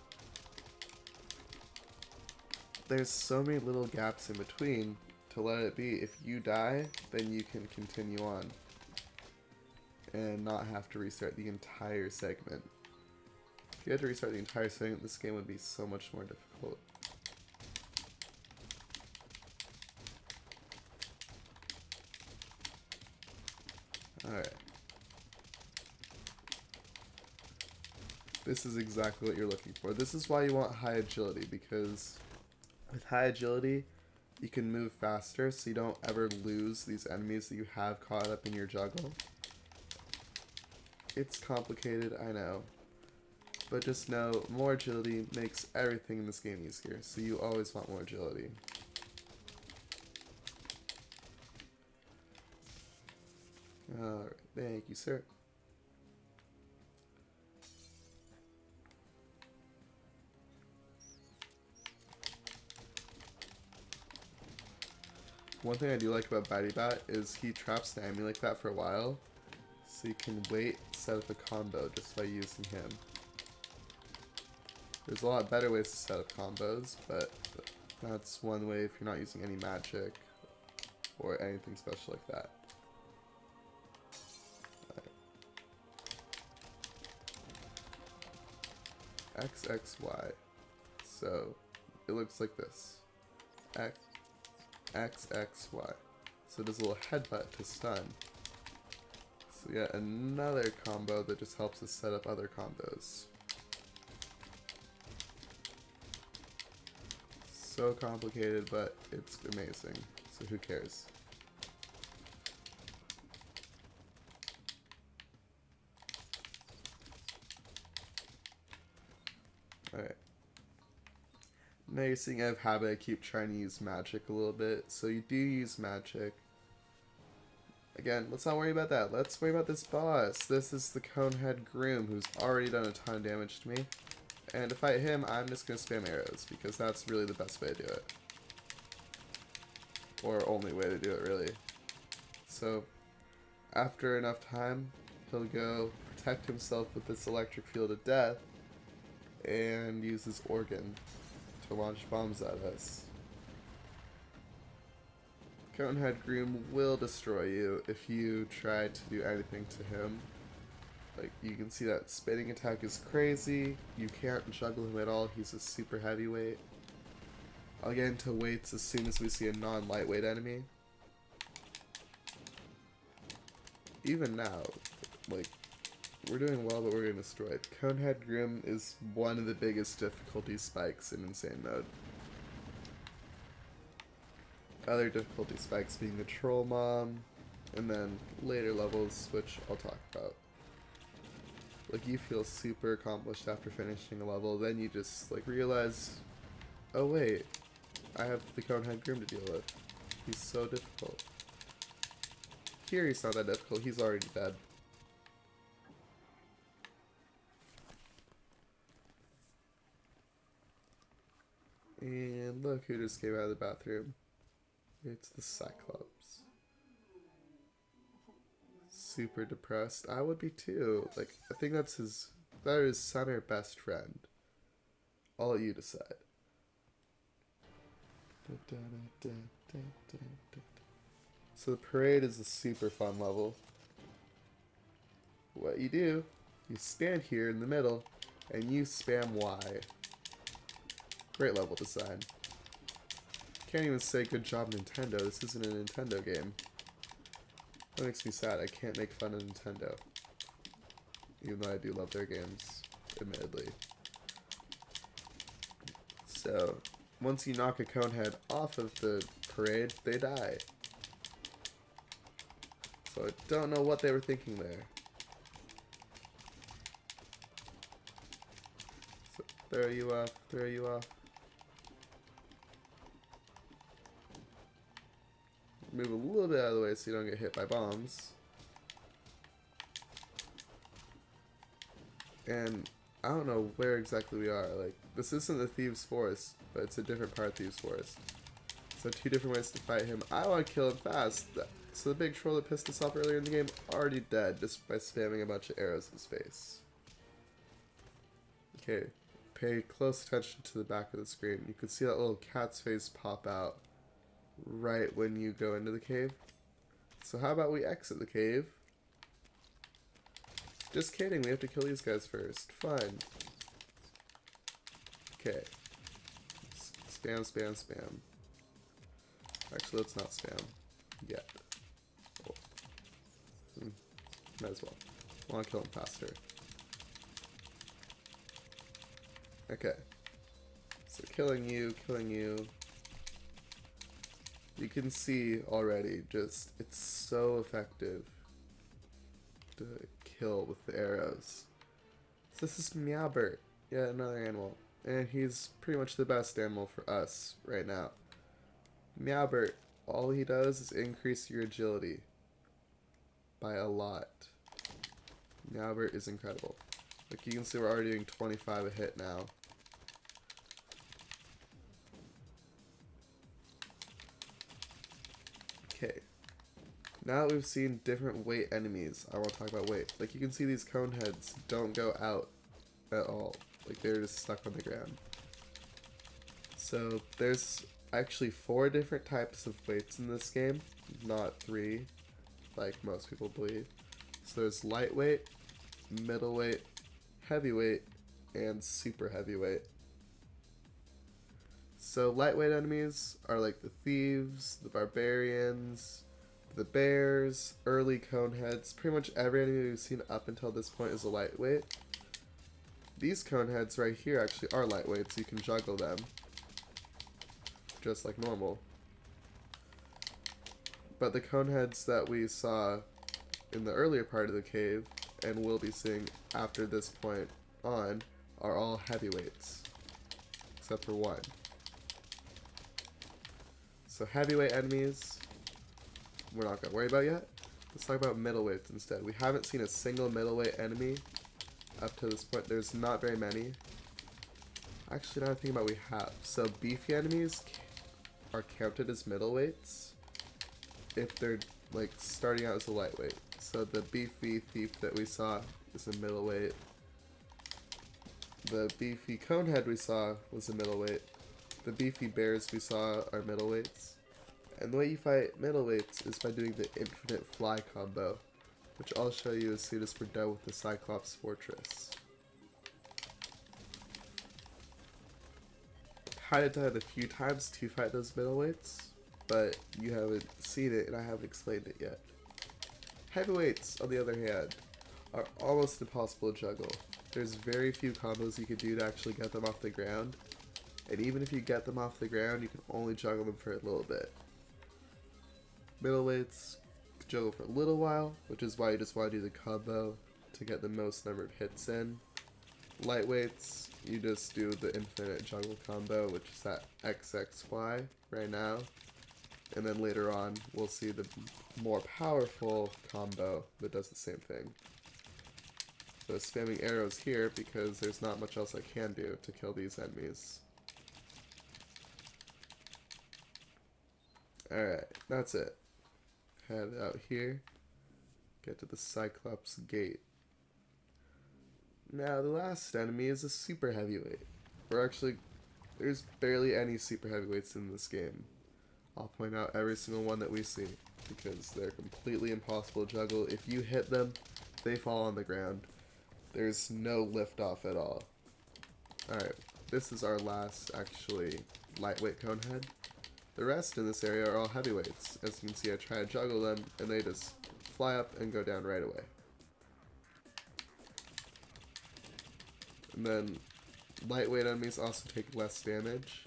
There's so many little gaps in between to let it be. If you die, then you can continue on and not have to restart the entire segment. If you had to restart the entire segment, this game would be so much more difficult. Alright. This is exactly what you're looking for. This is why you want high agility, because with high agility, you can move faster so you don't ever lose these enemies that you have caught up in your juggle. It's complicated, I know. But just know, more agility makes everything in this game easier, so you always want more agility. Alright, thank you, sir. One thing I do like about Batty Bat is he traps the enemy like that for a while, so you can wait, set up a combo just by using him. There's a lot better ways to set up combos, but that's one way if you're not using any magic or anything special like that. X, X, Y. So it looks like this. X, X, X, Y. So it does a little headbutt to stun. So yeah, another combo that just helps us set up other combos. So complicated, but it's amazing. So who cares? Alright. Now you're seeing I have habit, I keep trying to use magic a little bit. So you do use magic. Again, let's not worry about that. Let's worry about this boss. This is the Conehead Groom, who's already done a ton of damage to me. And to fight him, I'm just going to spam arrows, because that's really the best way to do it. Or only way to do it, really. So, after enough time, he'll go protect himself with this electric field of death, and use his organ to launch bombs at us. Conehead Groom will destroy you if you try to do anything to him. Like, you can see that spinning attack is crazy. You can't juggle him at all. He's a super heavyweight. I'll get into weights as soon as we see a non-lightweight enemy. Even now, like, we're doing well, but we're getting destroyed. Conehead Groom is one of the biggest difficulty spikes in Insane Mode. Other difficulty spikes being the Troll Mom, and then later levels, which I'll talk about. Like, you feel super accomplished after finishing a level, then you just, like, realize, oh wait, I have the Conehead Groom to deal with. He's so difficult. Here he's not that difficult, he's already dead. And look who just came out of the bathroom. It's the Cyclops. Super depressed. I would be too. Like, I think that is his son or best friend. I'll let you decide. So the parade is a super fun level. What you do You stand here in the middle, and you spam Y. Great level design. Can't even say good job Nintendo. This isn't a Nintendo game. That makes me sad. I can't make fun of Nintendo. Even though I do love their games, admittedly. So, once you knock a Conehead off of the parade, they die. So I don't know what they were thinking there. So, throw you off, throw you off. Move a little bit out of the way so you don't get hit by bombs. And I don't know where exactly we are. Like, this isn't the Thieves' Forest, but it's a different part of Thieves' Forest. So 2 different ways to fight him. I want to kill him fast. So the big troll that pissed us off earlier in the game, already dead just by spamming a bunch of arrows in his face. Okay, pay close attention to the back of the screen. You can see that little cat's face pop out right when you go into the cave. So how about we exit the cave? Just kidding, we have to kill these guys first. Fine. Okay. Spam, spam, spam. Actually, let's not spam yet. Oh. Might as well. I want to kill him faster. Okay. So killing you, killing you. You can see already, just, it's so effective to kill with the arrows. So this is Meowbert, yeah, another animal. And he's pretty much the best animal for us right now. Meowbert, all he does is increase your agility by a lot. Meowbert is incredible. Like you can see we're already doing 25 a hit now. Okay. Now that we've seen different weight enemies, I want to talk about weight. Like you can see these cone heads don't go out at all. Like they're just stuck on the ground. So there's actually 4 different types of weights in this game, not 3 like most people believe. So there's lightweight, middleweight, heavyweight, and super heavyweight. So lightweight enemies are like the thieves, the barbarians, the bears, early coneheads. Pretty much every enemy we've seen up until this point is a lightweight. These coneheads right here actually are lightweight, so you can juggle them just like normal. But the coneheads that we saw in the earlier part of the cave, and will be seeing after this point on, are all heavyweights, except for 1. So heavyweight enemies, we're not going to worry about yet. Let's talk about middleweights instead. We haven't seen a single middleweight enemy up to this point. There's not very many. Actually, now I think about we have. So beefy enemies are counted as middleweights if they're like starting out as a lightweight. So the beefy thief that we saw is a middleweight. The beefy conehead we saw was a middleweight. The beefy bears we saw are middleweights. And the way you fight middleweights is by doing the infinite fly combo, which I'll show you as soon as we're done with the Cyclops Fortress. I've had it done a few times to fight those middleweights, but you haven't seen it and I haven't explained it yet. Heavyweights, on the other hand, are almost impossible to juggle. There's very few combos you can do to actually get them off the ground, and even if you get them off the ground, you can only juggle them for a little bit. Middleweights can juggle for a little while, which is why you just want to do the combo to get the most number of hits in. Lightweights, you just do the infinite juggle combo, which is that XXY right now. And then later on, we'll see the more powerful combo that does the same thing. So spamming arrows here because there's not much else I can do to kill these enemies. Alright, that's it. Head out here. Get to the Cyclops Gate. Now the last enemy is a super heavyweight. There's barely any super heavyweights in this game. I'll point out every single one that we see because they're completely impossible to juggle. If you hit them, they fall on the ground. There's no liftoff at all. Alright, this is our last, actually, lightweight conehead. The rest in this area are all heavyweights. As you can see, I try to juggle them, and they just fly up and go down right away. And then, lightweight enemies also take less damage,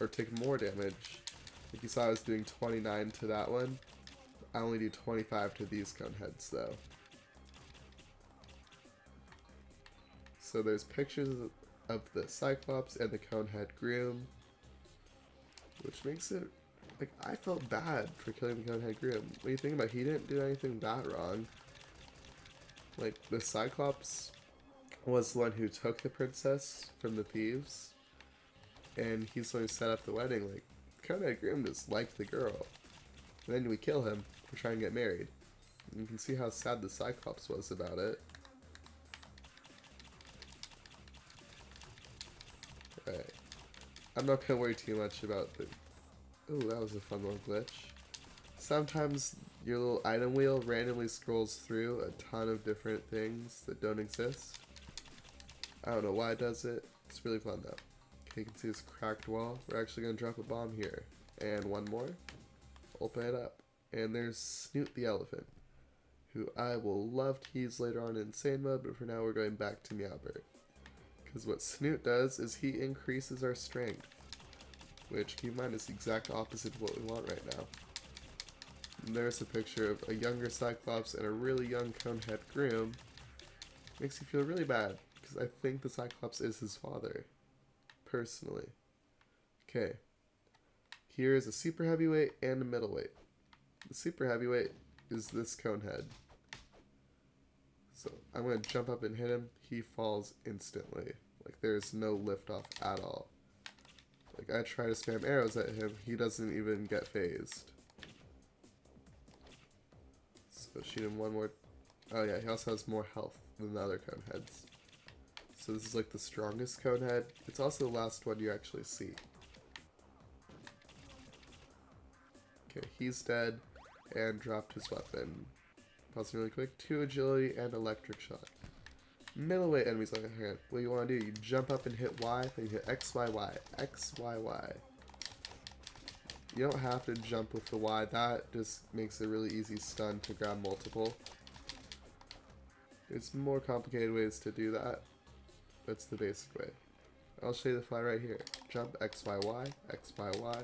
or take more damage. Like you saw, I was doing 29 to that one. I only do 25 to these coneheads, though. So there's pictures of the Cyclops and the conehead Groom, which makes it, like, I felt bad for killing the conehead Groom. What do you think about? He didn't do anything that wrong. Like, the Cyclops was the one who took the princess from the thieves, and he's the one who set up the wedding. Like, conehead Groom just liked the girl. And then we kill him for trying to get married. And you can see how sad the Cyclops was about it. Alright. I'm not gonna worry too much about the... Oh, that was a fun little glitch. Sometimes your little item wheel randomly scrolls through a ton of different things that don't exist. I don't know why it does it. It's really fun though. Okay, you can see this cracked wall. We're actually gonna drop a bomb here. And one more. Open it up. And there's Snoot the Elephant, who I will love to use later on in Insane Mode, but for now we're going back to Meowbird. Because what Snoot does is he increases our strength, which, keep in mind, is the exact opposite of what we want right now. And there's a picture of a younger Cyclops and a really young conehead Groom. Makes you feel really bad, because I think the Cyclops is his father, personally. Okay, here is a super heavyweight and a middleweight. The super heavyweight is this conehead. So I'm going to jump up and hit him. He falls instantly. Like, there's no liftoff at all. Like, I try to spam arrows at him. He doesn't even get phased. So shoot him one more. Oh yeah, he also has more health than the other coneheads. So this is like the strongest conehead. It's also the last one you actually see. Okay, he's dead and dropped his weapon. Pause really quick. 2 agility and electric shock. Middleweight enemies on the hand. What you want to do, you jump up and hit Y, then you hit X, Y, Y. X, Y, Y. You don't have to jump with the Y. That just makes a really easy stun to grab multiple. There's more complicated ways to do that. That's the basic way. I'll show you the fly right here. Jump X, Y, Y. X, Y, Y.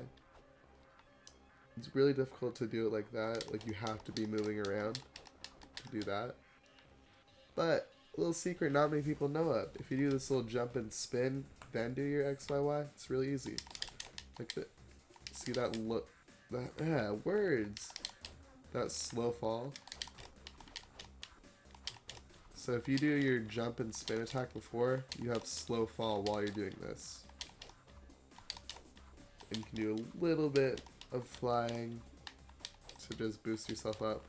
It's really difficult to do it like that. Like, you have to be moving around to do that. But a little secret not many people know of. If you do this little jump and spin, then do your X, Y, Y, it's really easy. Like that. See that look? That, yeah, words. That slow fall. So if you do your jump and spin attack before, you have slow fall while you're doing this. And you can do a little bit of flying to just boost yourself up.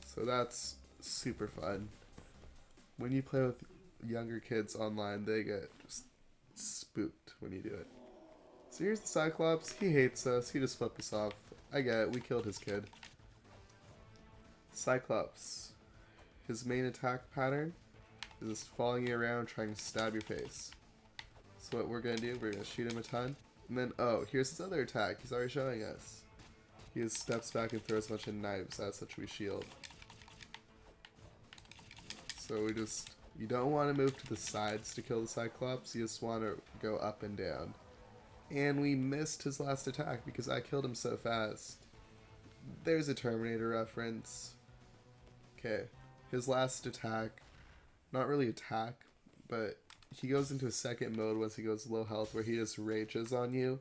So that's super fun. When you play with younger kids online, they get just spooked when you do it. So here's the Cyclops. He hates us. He just flipped us off. I get it. We killed his kid. Cyclops. His main attack pattern is just following you around trying to stab your face. So what we're going to do, we're going to shoot him a ton. And then, oh, here's his other attack. He's already showing us. He just steps back and throws a bunch of knives. That's such a shield. So we just, you don't want to move to the sides to kill the Cyclops. You just want to go up and down. And we missed his last attack because I killed him so fast. There's a Terminator reference. Okay, his last attack, not really attack, but he goes into a second mode once he goes low health where he just rages on you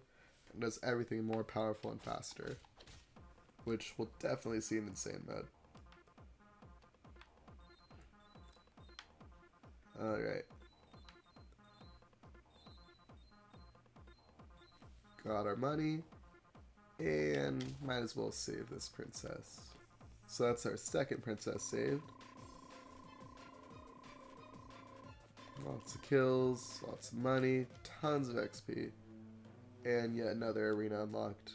and does everything more powerful and faster, which we'll definitely see in Insane Mode. Alright. Got our money, and might as well save this princess. So that's our second princess saved. Lots of kills, lots of money, tons of XP, and yet another arena unlocked.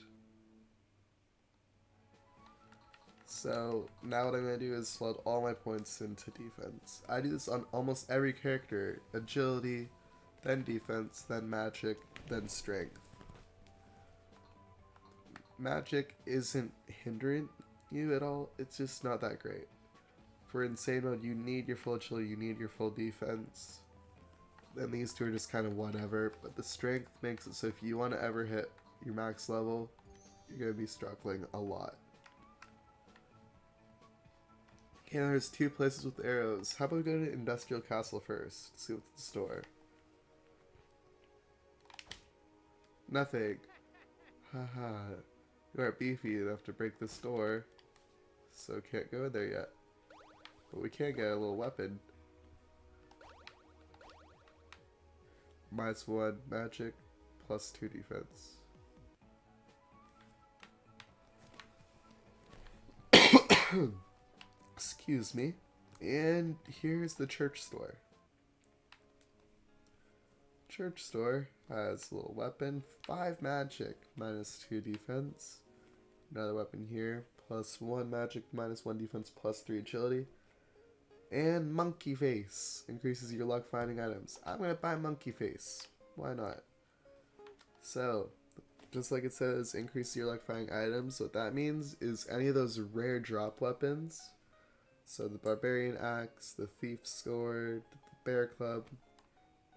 So now what I'm going to do is flood all my points into defense. I do this on almost every character. Agility, then defense, then magic, then strength. Magic isn't hindering you at all. It's just not that great. For insane mode, you need your full agility, you need your full defense. Then these two are just kind of whatever. But the strength makes it so if you want to ever hit your max level, you're going to be struggling a lot. Okay, there's 2 places with arrows. How about we go to Industrial Castle first? See what's in store. Nothing. Haha. You aren't beefy enough to break this door, so can't go in there yet. But we can get a little weapon. -1 magic, +2 defense. Excuse me. And here's the church store. Church store has a little weapon, 5 magic, -2 defense. Another weapon here, +1 magic, -1 defense, +3 agility. And monkey face, increases your luck finding items. I'm gonna buy monkey face. Why not? So, just like it says, increase your luck finding items. What that means is any of those rare drop weapons. So the barbarian axe, the thief's sword, the bear club,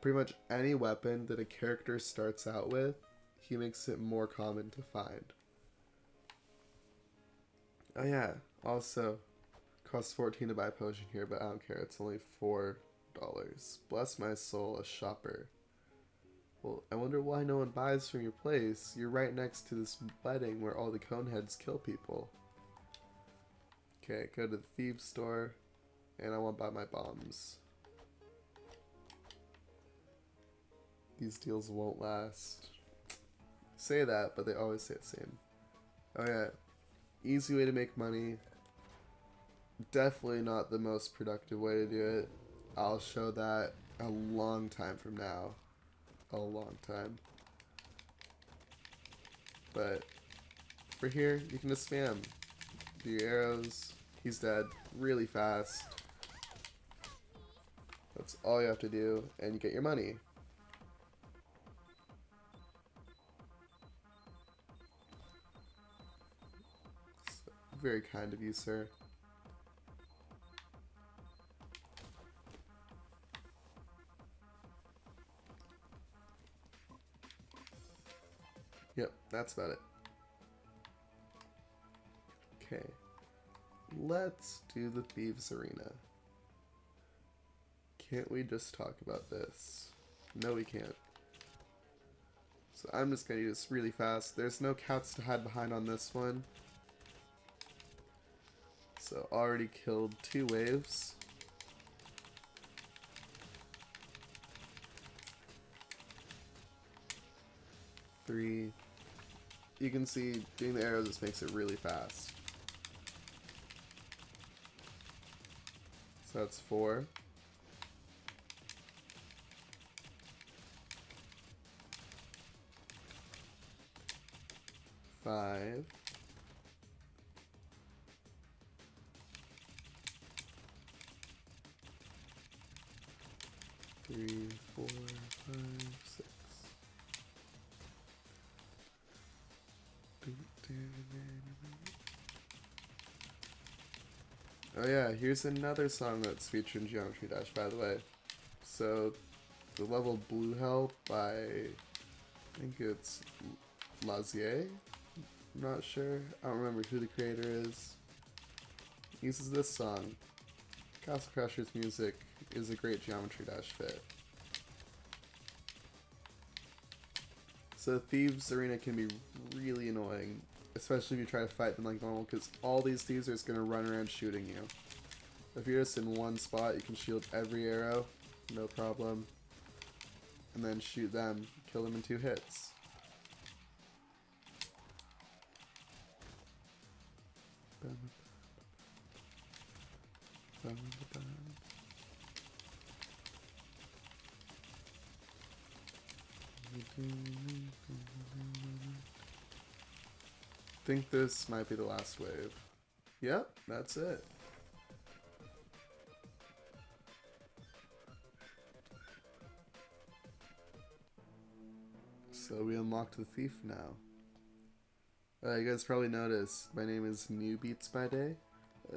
pretty much any weapon that a character starts out with, he makes it more common to find. Oh yeah, also, costs 14 to buy a potion here, but I don't care, it's only $4. Bless my soul, a shopper. Well, I wonder why no one buys from your place. You're right next to this wedding where all the coneheads kill people. Okay, go to the thieves store, and I want to buy my bombs. These deals won't last. Say that, but they always say the same. Oh yeah, easy way to make money. Definitely not the most productive way to do it. I'll show that a long time from now. A long time. But for here, you can just spam. Do your arrows. He's dead really fast. That's all you have to do, and you get your money. So, very kind of you, sir. Yep, that's about it. Okay. Let's do the Thieves Arena. Can't we just talk about this? No, we can't. So I'm just gonna do this really fast. There's no cats to hide behind on this one. So already killed 2 waves. Three. You can see doing the arrows just makes it really fast. So that's 4. 5. 3, 4, 5, 6. Oh yeah, here's another song that's featured in Geometry Dash, by the way. So, the level Blue Hell by, I think it's Lazier? I'm not sure. I don't remember who the creator is. Uses this song. Castle Crasher's music is a great Geometry Dash fit. So Thieves Arena can be really annoying, especially if you try to fight them like normal, because all these thieves are just going to run around shooting you. If you're just in one spot, you can shield every arrow, no problem, and then shoot them, kill them in 2 hits. I think this might be the last wave. Yep, that's it. So we unlocked the thief now. You guys probably noticed my name is New Beats by Day.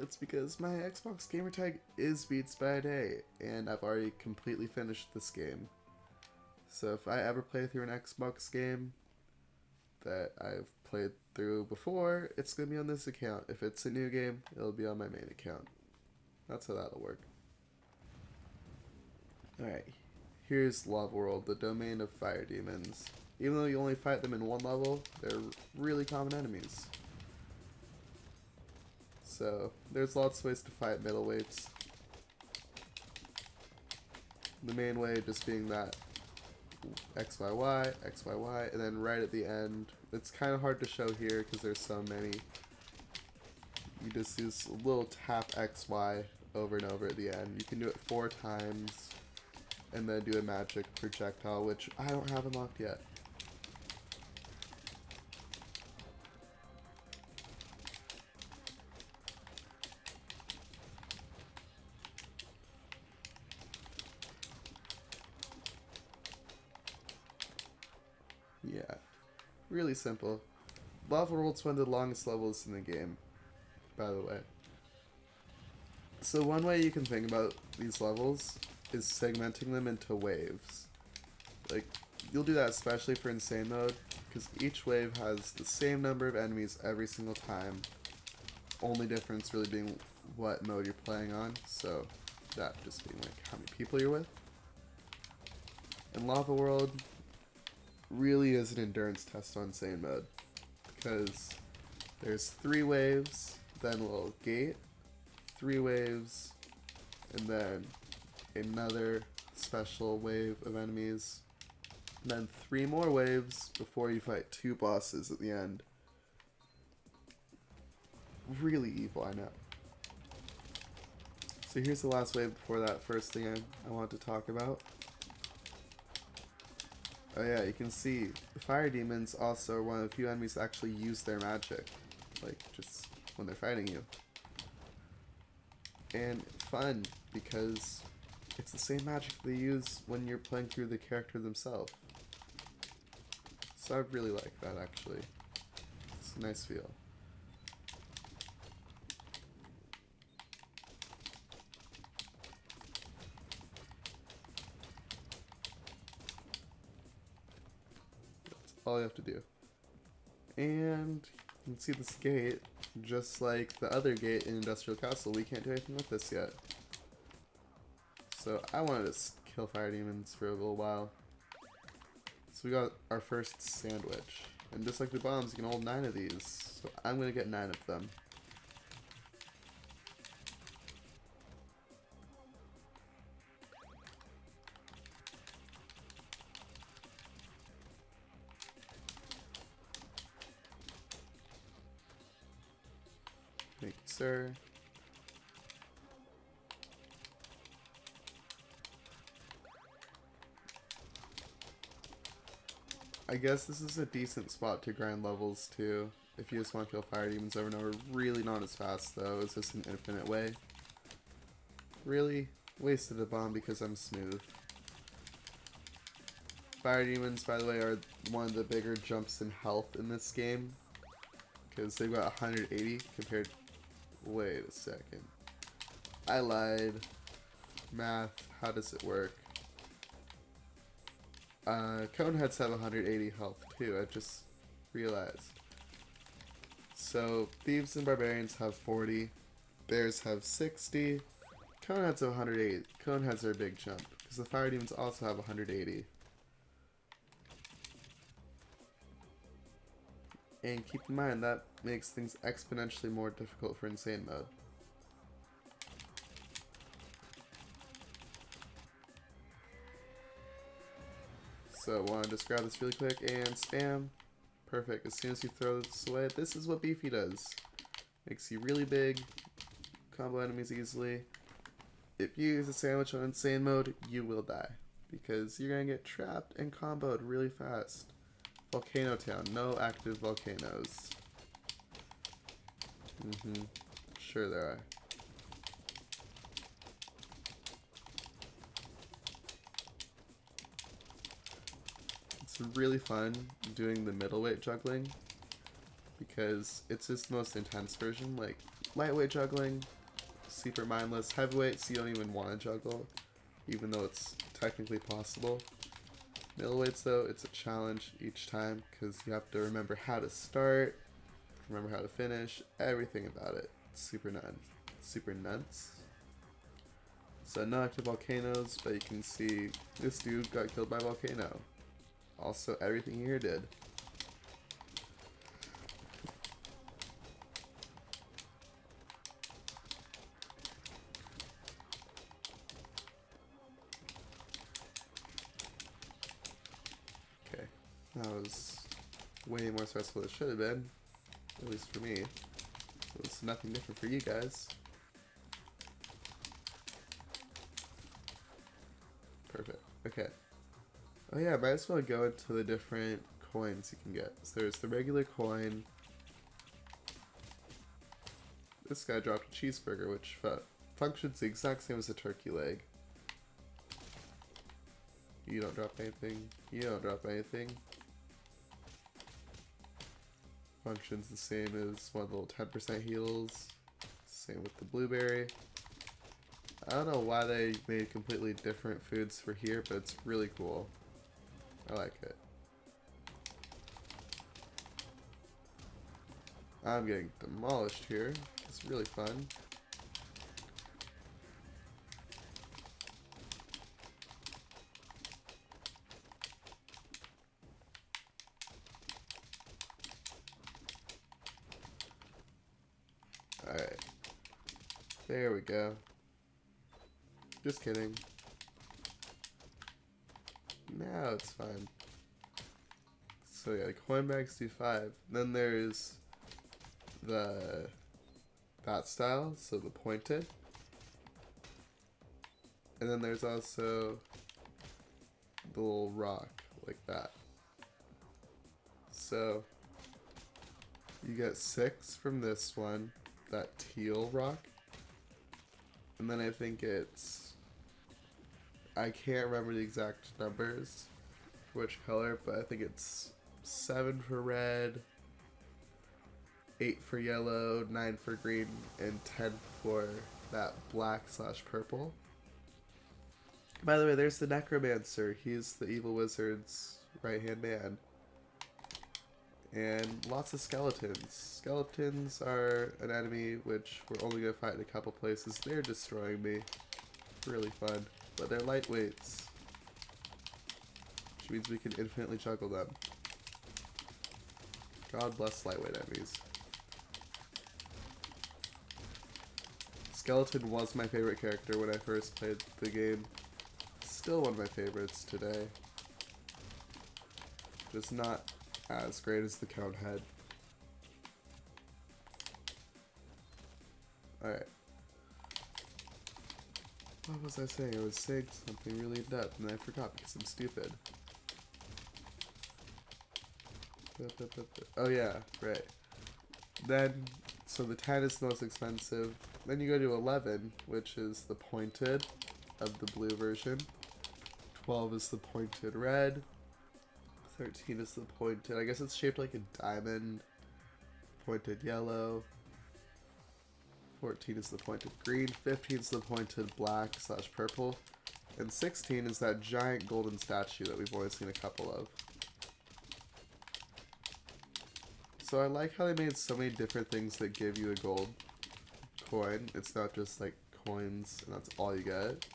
It's because my Xbox gamertag is Beats by Day, and I've already completely finished this game. So if I ever play through an Xbox game that I've played through before, it's going to be on this account. If it's a new game, it'll be on my main account. That's how that'll work. Alright, here's Lava World, the domain of fire demons. Even though you only fight them in one level, they're really common enemies. So, there's lots of ways to fight middleweights. The main way just being that XYY, XYY, and then right at the end, it's kind of hard to show here because there's so many. You just use a little tap XY over and over at the end. You can do it 4 times, and then do a magic projectile, which I don't have unlocked yet. Yeah, really simple. Lava World's one of the longest levels in the game, by the way. So one way you can think about these levels is segmenting them into waves. Like, you'll do that especially for Insane Mode, because each wave has the same number of enemies every single time. Only difference really being what mode you're playing on, so that just being like how many people you're with. In Lava World, really is an endurance test on Insane Mode, because there's 3 waves, then a little gate, 3 waves, and then another special wave of enemies, and then 3 more waves before you fight 2 bosses at the end. Really evil, I know. So here's the last wave before that first thing I want to talk about. Oh yeah, you can see the fire demons also are one of the few enemies that actually use their magic, like just when they're fighting you. And fun because it's the same magic they use when you're playing through the character themselves. So I really like that actually. It's a nice feel. All you have to do. And you can see this gate, just like the other gate in Industrial Castle, we can't do anything with this yet. So I wanted to kill fire demons for a little while. So we got our first sandwich. And just like the bombs, you can hold 9 of these. So I'm gonna get 9 of them. Thank you, sir. I guess this is a decent spot to grind levels too. If you just want to kill fire demons over and over. Really not as fast though. It's just an infinite way. Really wasted a bomb because I'm smooth. Fire demons, by the way, are one of the bigger jumps in health in this game. Because they've got 180 compared... Wait a second. I lied. Math, how does it work? Coneheads have 180 health too, I just realized. So, Thieves and Barbarians have 40. Bears have 60. Coneheads have 108. Coneheads are a big jump, because the Fire Demons also have 180. And keep in mind, that makes things exponentially more difficult for Insane Mode. So, want to just grab this really quick and spam. Perfect. As soon as you throw this away, this is what Beefy does. Makes you really big, combo enemies easily. If you use a sandwich on Insane Mode, you will die. Because you're going to get trapped and comboed really fast. Volcano Town. No active volcanoes. sure there are. It's really fun doing the middleweight juggling because it's just the most intense version. Like, lightweight juggling, super mindless. Heavyweights, you don't even want to juggle, even though it's technically possible. Middleweights, though, it's a challenge each time because you have to remember how to start, remember how to finish, everything about it. It's super nuts. Super nuts. So no active volcanoes, but you can see this dude got killed by a volcano. Also, everything here did. Okay, that was way more stressful than it should have been, at least for me. It was nothing different for you guys. Perfect. Okay. Oh yeah, might as well go into the different coins you can get. So there's the regular coin. This guy dropped a cheeseburger, which functions the exact same as a turkey leg. You don't drop anything. You don't drop anything. Functions the same as one of the little 10% heals. Same with the blueberry. I don't know why they made completely different foods for here, but it's really cool. I like it. I'm getting demolished here. It's really fun. Alright. There we go. Just kidding. Now it's fine. So yeah, the coin bags do 5. Then there's that style, so the pointed. And then there's also the little rock, like that. So you get 6 from this one, that teal rock. And then I think it's, I can't remember the exact numbers for which color, but I think it's 7 for red, 8 for yellow, 9 for green, and 10 for that black/purple. By the way, there's the Necromancer. He's the evil wizard's right-hand man. And lots of skeletons. Skeletons are an enemy which we're only going to fight in a couple places. They're destroying me. Really fun. But they're lightweights, which means we can infinitely juggle them. God bless lightweight enemies. Skeleton was my favorite character when I first played the game. Still one of my favorites today. Just not as great as the Count Head. Alright. What was I saying? I was saying something really in depth and I forgot because I'm stupid. Oh yeah, right. Then, so the 10 is the most expensive. Then you go to 11, which is the pointed of the blue version. 12 is the pointed red. 13 is the pointed, I guess it's shaped like a diamond. Pointed yellow. 14 is the pointed green. 15 is the pointed black/purple. And 16 is that giant golden statue that we've only seen a couple of. So I like how they made so many different things that give you a gold coin. It's not just like coins and that's all you get.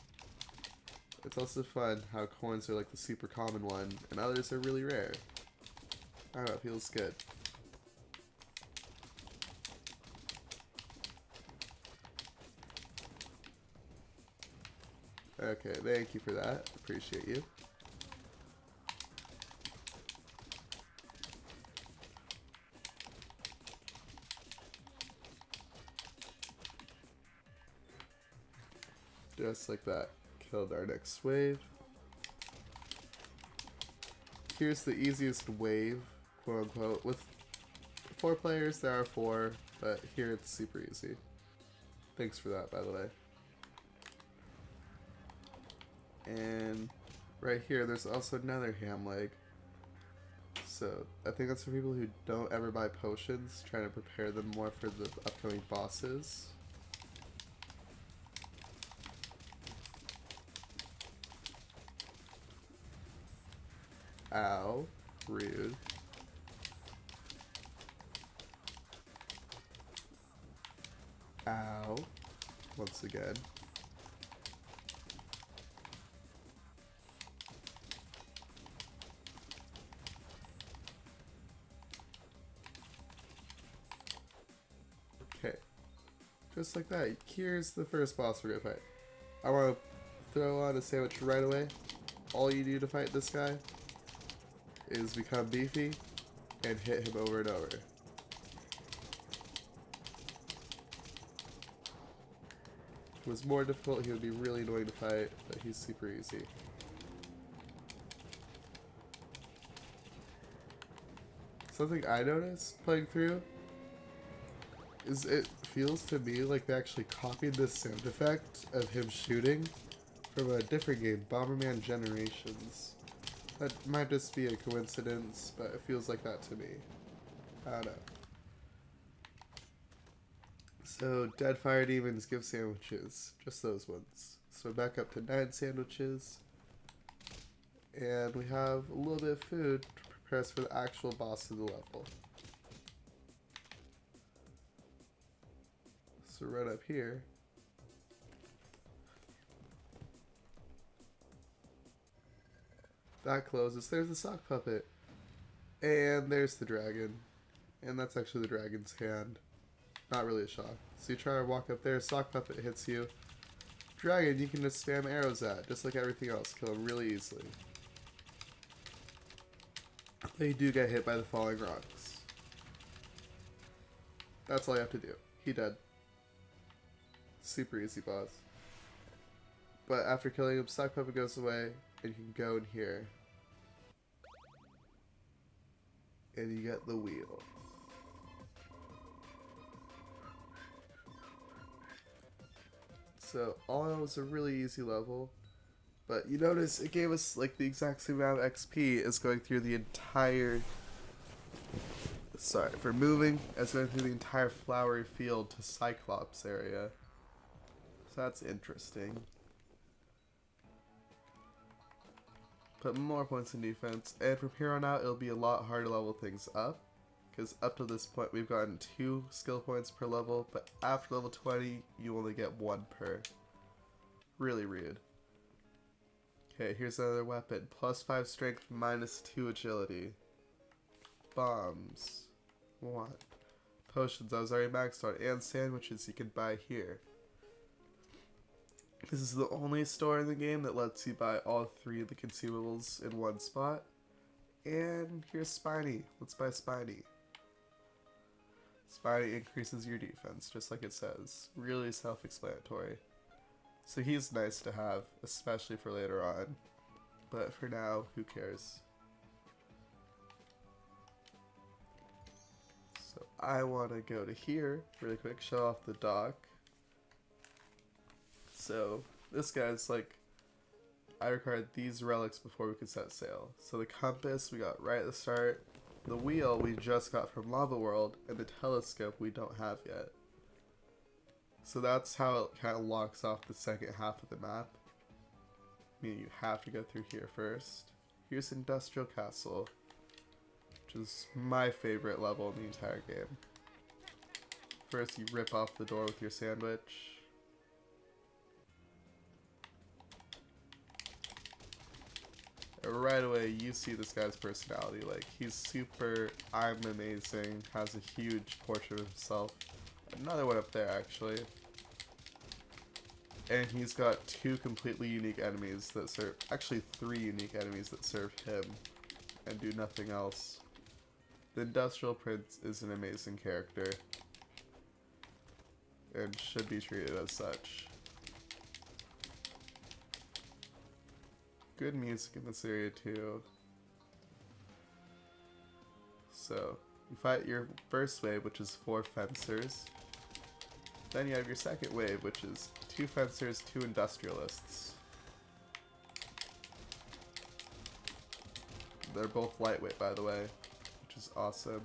It's also fun how coins are like the super common one and others are really rare. I don't know, it feels good. Okay, thank you for that. Appreciate you. Just like that. Killed our next wave. Here's the easiest wave, quote unquote. With 4 players, there are 4, but here it's super easy. Thanks for that, by the way. And right here, there's also another ham leg. So I think that's for people who don't ever buy potions, trying to prepare them more for the upcoming bosses. Ow. Rude. Ow. Once again. Okay. Just like that. Here's the first boss we're gonna fight. I want to throw on a sandwich right away. All you do to fight this guy is become beefy and hit him over and over. If it was more difficult, he would be really annoying to fight, but he's super easy. Something I noticed playing through is it feels to me like they actually copied this sound effect of him shooting from a different game, Bomberman Generations. That might just be a coincidence, but it feels like that to me. I don't know. So, dead fire demons give sandwiches. Just those ones. So back up to 9 sandwiches. And we have a little bit of food to prepare us for the actual boss of the level. So right up here. That closes. There's the sock puppet. And there's the dragon. And that's actually the dragon's hand. Not really a shock. So you try to walk up there, sock puppet hits you. Dragon you can just spam arrows at, just like everything else. Kill him really easily. They do get hit by the falling rocks. That's all you have to do. He dead. Super easy boss. But after killing him, sock puppet goes away, and you can go in here. And you get the wheel. So all in all, it was a really easy level, but you notice it gave us like the exact same amount of XP as going through the entire, for moving, as going through the entire flowery field to Cyclops area. So that's interesting. Put more points in defense, and from here on out it'll be a lot harder to level things up. Because up to this point we've gotten 2 skill points per level, but after level 20 you only get 1 per. Really rude. Okay, here's another weapon. Plus 5 strength, minus 2 agility. Bombs. What? Potions I was already maxed on, and sandwiches you can buy here. This is the only store in the game that lets you buy all 3 of the consumables in one spot. And here's Spiny. Let's buy Spiny. Spiny increases your defense, just like it says. Really self-explanatory. So he's nice to have, especially for later on. But for now, who cares? So I want to go to here really quick, show off the dock. So this guy's like, I required these relics before we could set sail. So the compass we got right at the start. The wheel we just got from Lava World, and the telescope we don't have yet. So that's how it kind of locks off the second half of the map. Meaning you have to go through here first. Here's Industrial Castle, which is my favorite level in the entire game. First you rip off the door with your sandwich. Right away you see this guy's personality. Like, he's super I'm amazing, has a huge portrait of himself. Another one up there actually. And he's got 2 completely unique enemies that serve, actually 3 unique enemies that serve him and do nothing else. The Industrial Prince is an amazing character and should be treated as such. Good music in this area too. So, you fight your first wave, which is 4 fencers. Then you have your second wave, which is 2 fencers, 2 industrialists. They're both lightweight, by the way, which is awesome.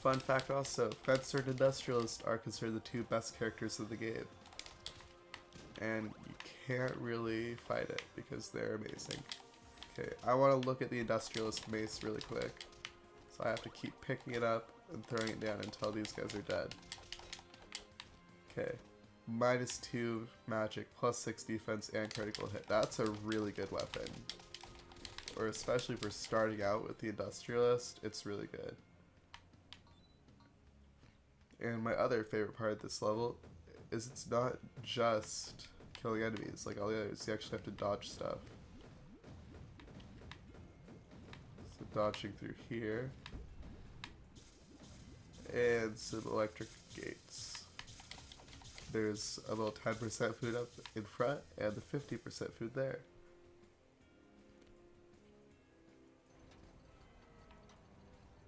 Fun fact also, Fencer and Industrialist are considered the 2 best characters of the game. And you can't really fight it because they're amazing. Okay, I want to look at the Industrialist mace really quick. So I have to keep picking it up and throwing it down until these guys are dead. Okay, -2 magic, +6 defense, and critical hit. That's a really good weapon. Or especially for starting out with the Industrialist, it's really good. And my other favorite part of this level is it's not just killing enemies like all the others. You actually have to dodge stuff. So dodging through here. And some electric gates. There's a little 10% food up in front and the 50% food there.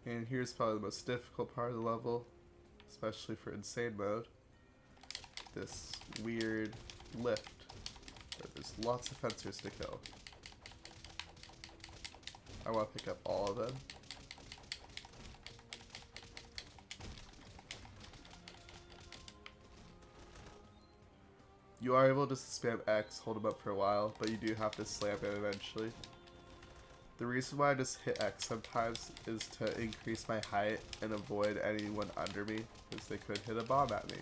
And here's probably the most difficult part of the level, especially for insane mode. This weird lift where there's lots of fencers to kill. I want to pick up all of them. You are able to spam X, hold them up for a while, but you do have to slam it eventually. The reason why I just hit X sometimes is to increase my height and avoid anyone under me, because they could hit a bomb at me.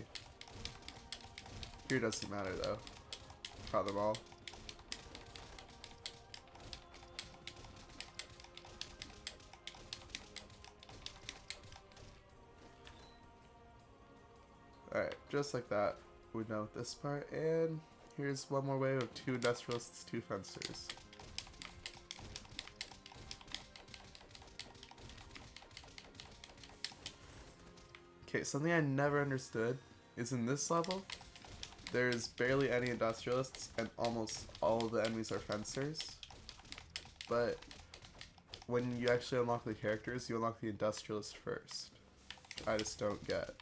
Here doesn't matter though. Caught them all. Alright, just like that, we're done with this part, and here's one more wave of 2 industrialists, 2 fencers. Okay, something I never understood is in this level, there's barely any industrialists and almost all of the enemies are fencers. But when you actually unlock the characters, you unlock the industrialist first. Which I just don't get.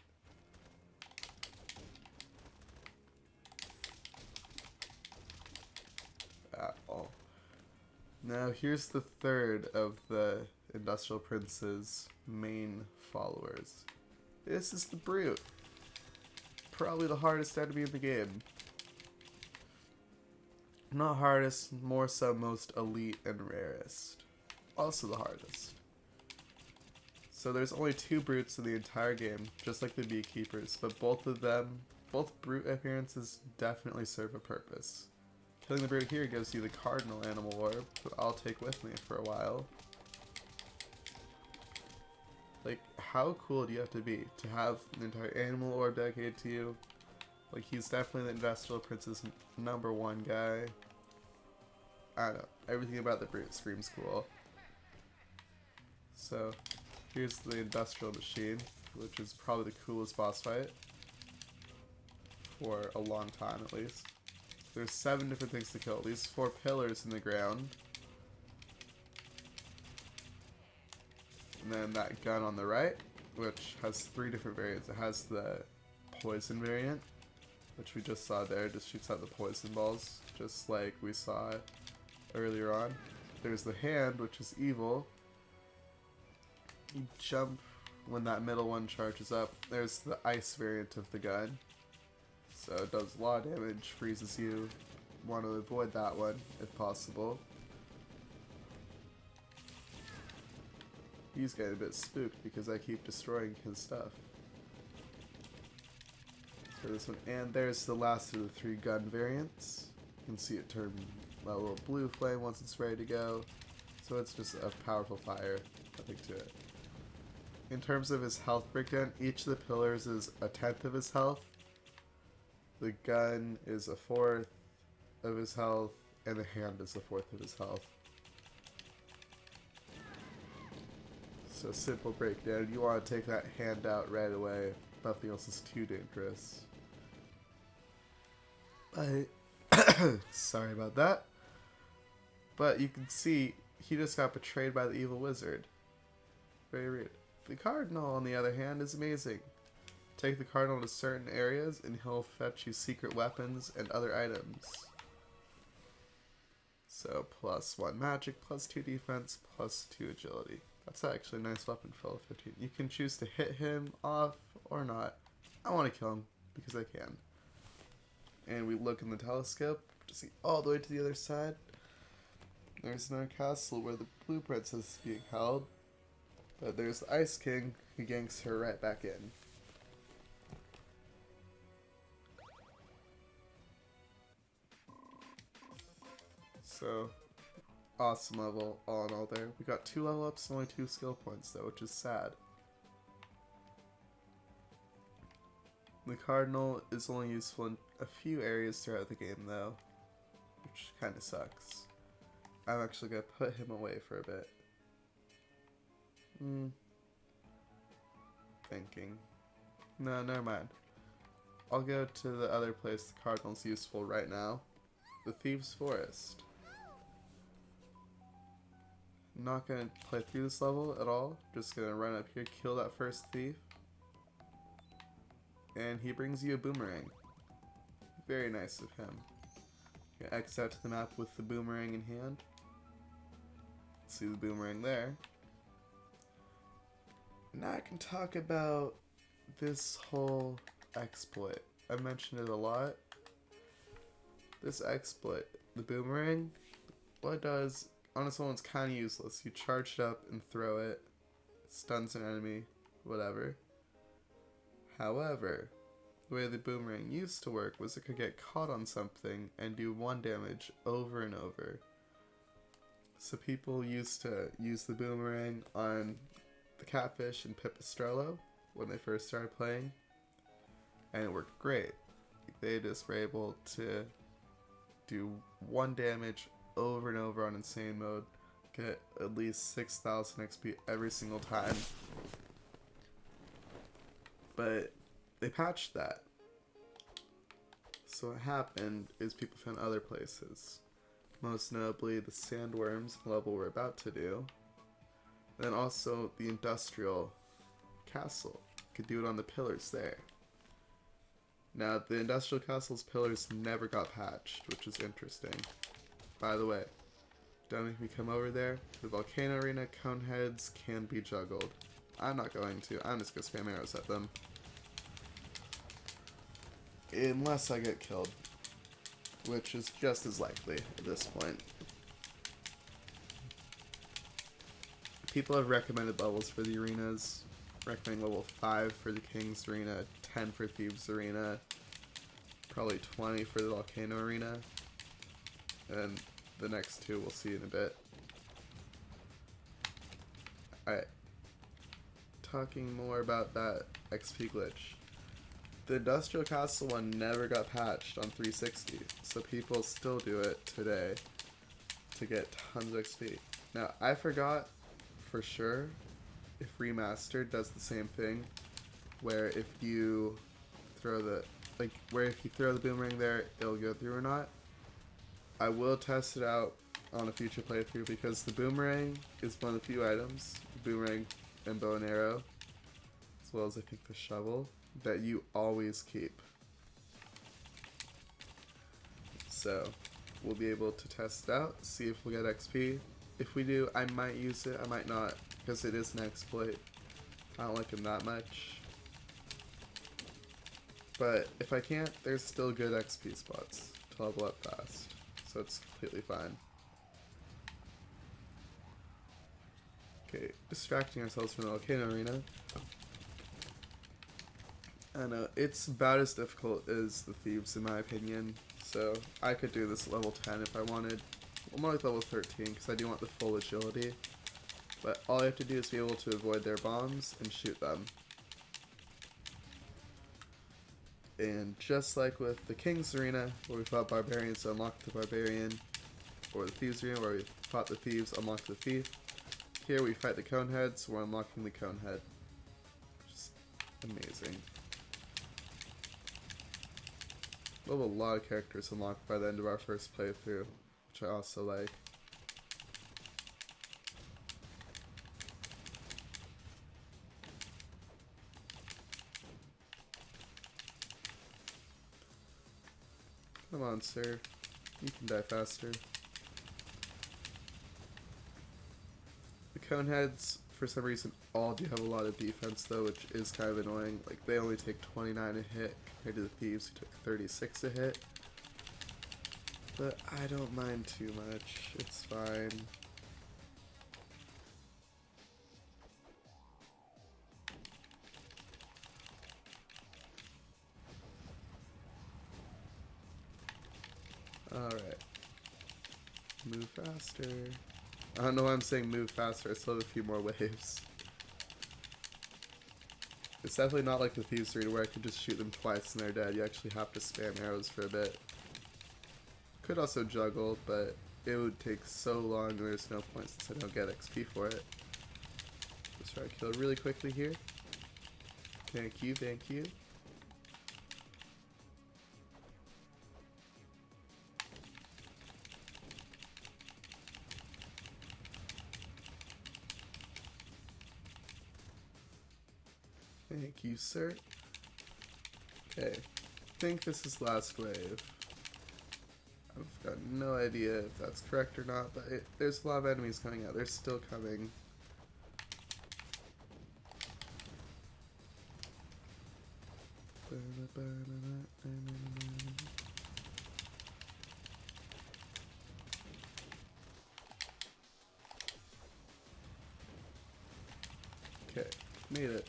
At all. Now here's the third of the Industrial Prince's main followers. This is the Brute. Probably the hardest enemy in the game. Not hardest, more so most elite and rarest. Also the hardest. So there's only 2 Brutes in the entire game, just like the Beekeepers, but both Brute appearances definitely serve a purpose. Killing the Brute here gives you the Cardinal Animal Orb, that I'll take with me for a while. Like, how cool do you have to be to have an entire animal orb dedicated to you? Like, he's definitely the Industrial Prince's #1 guy. I don't know. Everything about the Brute screams cool. So, here's the Industrial Machine, which is probably the coolest boss fight. For a long time, at least. There's 7 different things to kill. These 4 pillars in the ground. And then that gun on the right, which has 3 different variants. It has the poison variant, which we just saw there, just shoots out the poison balls, just like we saw earlier on. There's the hand, which is evil. You jump when that middle one charges up. There's the ice variant of the gun. So it does a lot of damage, freezes you. Want to avoid that one, if possible. He's getting a bit spooked because I keep destroying his stuff. For this one, and there's the last of the 3 gun variants. You can see it turn a little blue flame once it's ready to go. So it's just a powerful fire, nothing to it. In terms of his health breakdown, each of the pillars is a 10th of his health. The gun is a 4th of his health, and the hand is a 4th of his health. So simple breakdown, you want to take that hand out right away. Nothing else is too dangerous. Sorry about that. But you can see, he just got betrayed by the evil wizard. Very rude. The Cardinal, on the other hand, is amazing. Take the Cardinal to certain areas and he'll fetch you secret weapons and other items. So +1 magic, +2 defense, +2 agility. That's actually a nice weapon for level 15. You can choose to hit him off or not. I want to kill him because I can. And we look in the telescope to see all the way to the other side. There's another castle where the Blue Princess is being held. But there's the Ice King who yanks her right back in. So, awesome level all in all there. We got 2 level ups and only 2 skill points though, which is sad. The Cardinal is only useful in a few areas throughout the game though, which kinda sucks. I'm actually gonna put him away for a bit. Thinking. No, never mind. I'll go to the other place the Cardinal's useful right now. The Thieves' Forest. I'm not gonna play through this level at all. Just gonna run up here, kill that first thief. And he brings you a boomerang. Very nice of him. You X out to the map with the boomerang in hand. See the boomerang there. Now I can talk about this whole exploit. I mentioned it a lot. This exploit, the boomerang, what it does, on its own it's kind of useless. You charge it up and throw it, stuns an enemy, whatever. However, the way the boomerang used to work was it could get caught on something and do 1 damage over and over. So people used to use the boomerang on the Catfish and Pipistrello when they first started playing, and it worked great. They just were able to do 1 damage over and over on insane mode, get at least 6,000 XP every single time. But they patched that. So what happened is people found other places. Most notably the Sandworms level we're about to do. Then also the Industrial Castle. You could do it on the pillars there. Now the Industrial Castle's pillars never got patched, which is interesting. By the way, don't make me come over there. The Volcano Arena cone heads can be juggled. I'm not going to. I'm just gonna spam arrows at them. Unless I get killed. Which is just as likely at this point. People have recommended levels for the arenas. Recommending level 5 for the King's Arena, 10 for Thieves Arena, probably 20 for the Volcano Arena, and the next 2 we'll see in a bit. Alright, talking more about that XP glitch. The Industrial Castle one never got patched on 360, so people still do it today to get tons of XP. Now, I forgot for sure if Remastered does the same thing, where if you throw the boomerang there, it'll go through or not. I will test it out on a future playthrough because the boomerang is one of the few items, the boomerang and bow and arrow, as well as I think the shovel, that you always keep. So we'll be able to test it out, see if we'll get XP. If we do, I might use it, I might not, because it is an exploit. I don't like him that much. But if I can't, there's still good XP spots to level up fast. So it's completely fine. Okay, distracting ourselves from the Volcano Arena. I know, it's about as difficult as the Thieves in my opinion. So I could do this at level 10 if I wanted. Well, more like level 13 because I do want the full agility. But all I have to do is be able to avoid their bombs and shoot them. And just like with the King's Arena, where we fought barbarians to unlock the barbarian, or the Thieves Arena, where we fought the thieves, unlock the thief, here we fight the coneheads, we're unlocking the conehead. Just amazing. We'll have a lot of characters unlocked by the end of our first playthrough, which I also like. Come on, sir. You can die faster. The Coneheads, for some reason, all do have a lot of defense, though, which is kind of annoying. Like, they only take 29 a hit compared to the Thieves, who took 36 a hit. But I don't mind too much. It's fine. Alright. Move faster. I don't know why I'm saying move faster. I still have a few more waves. It's definitely not like the Thieves 3 where I could just shoot them twice and they're dead. You actually have to spam arrows for a bit. Could also juggle, but it would take so long and there's no point since I don't get XP for it. Just try to kill really quickly here. Thank you, thank you. Thank you, sir. Okay, I think this is last wave. I've got no idea if that's correct or not, but there's a lot of enemies coming out. They're still coming. Okay, made it.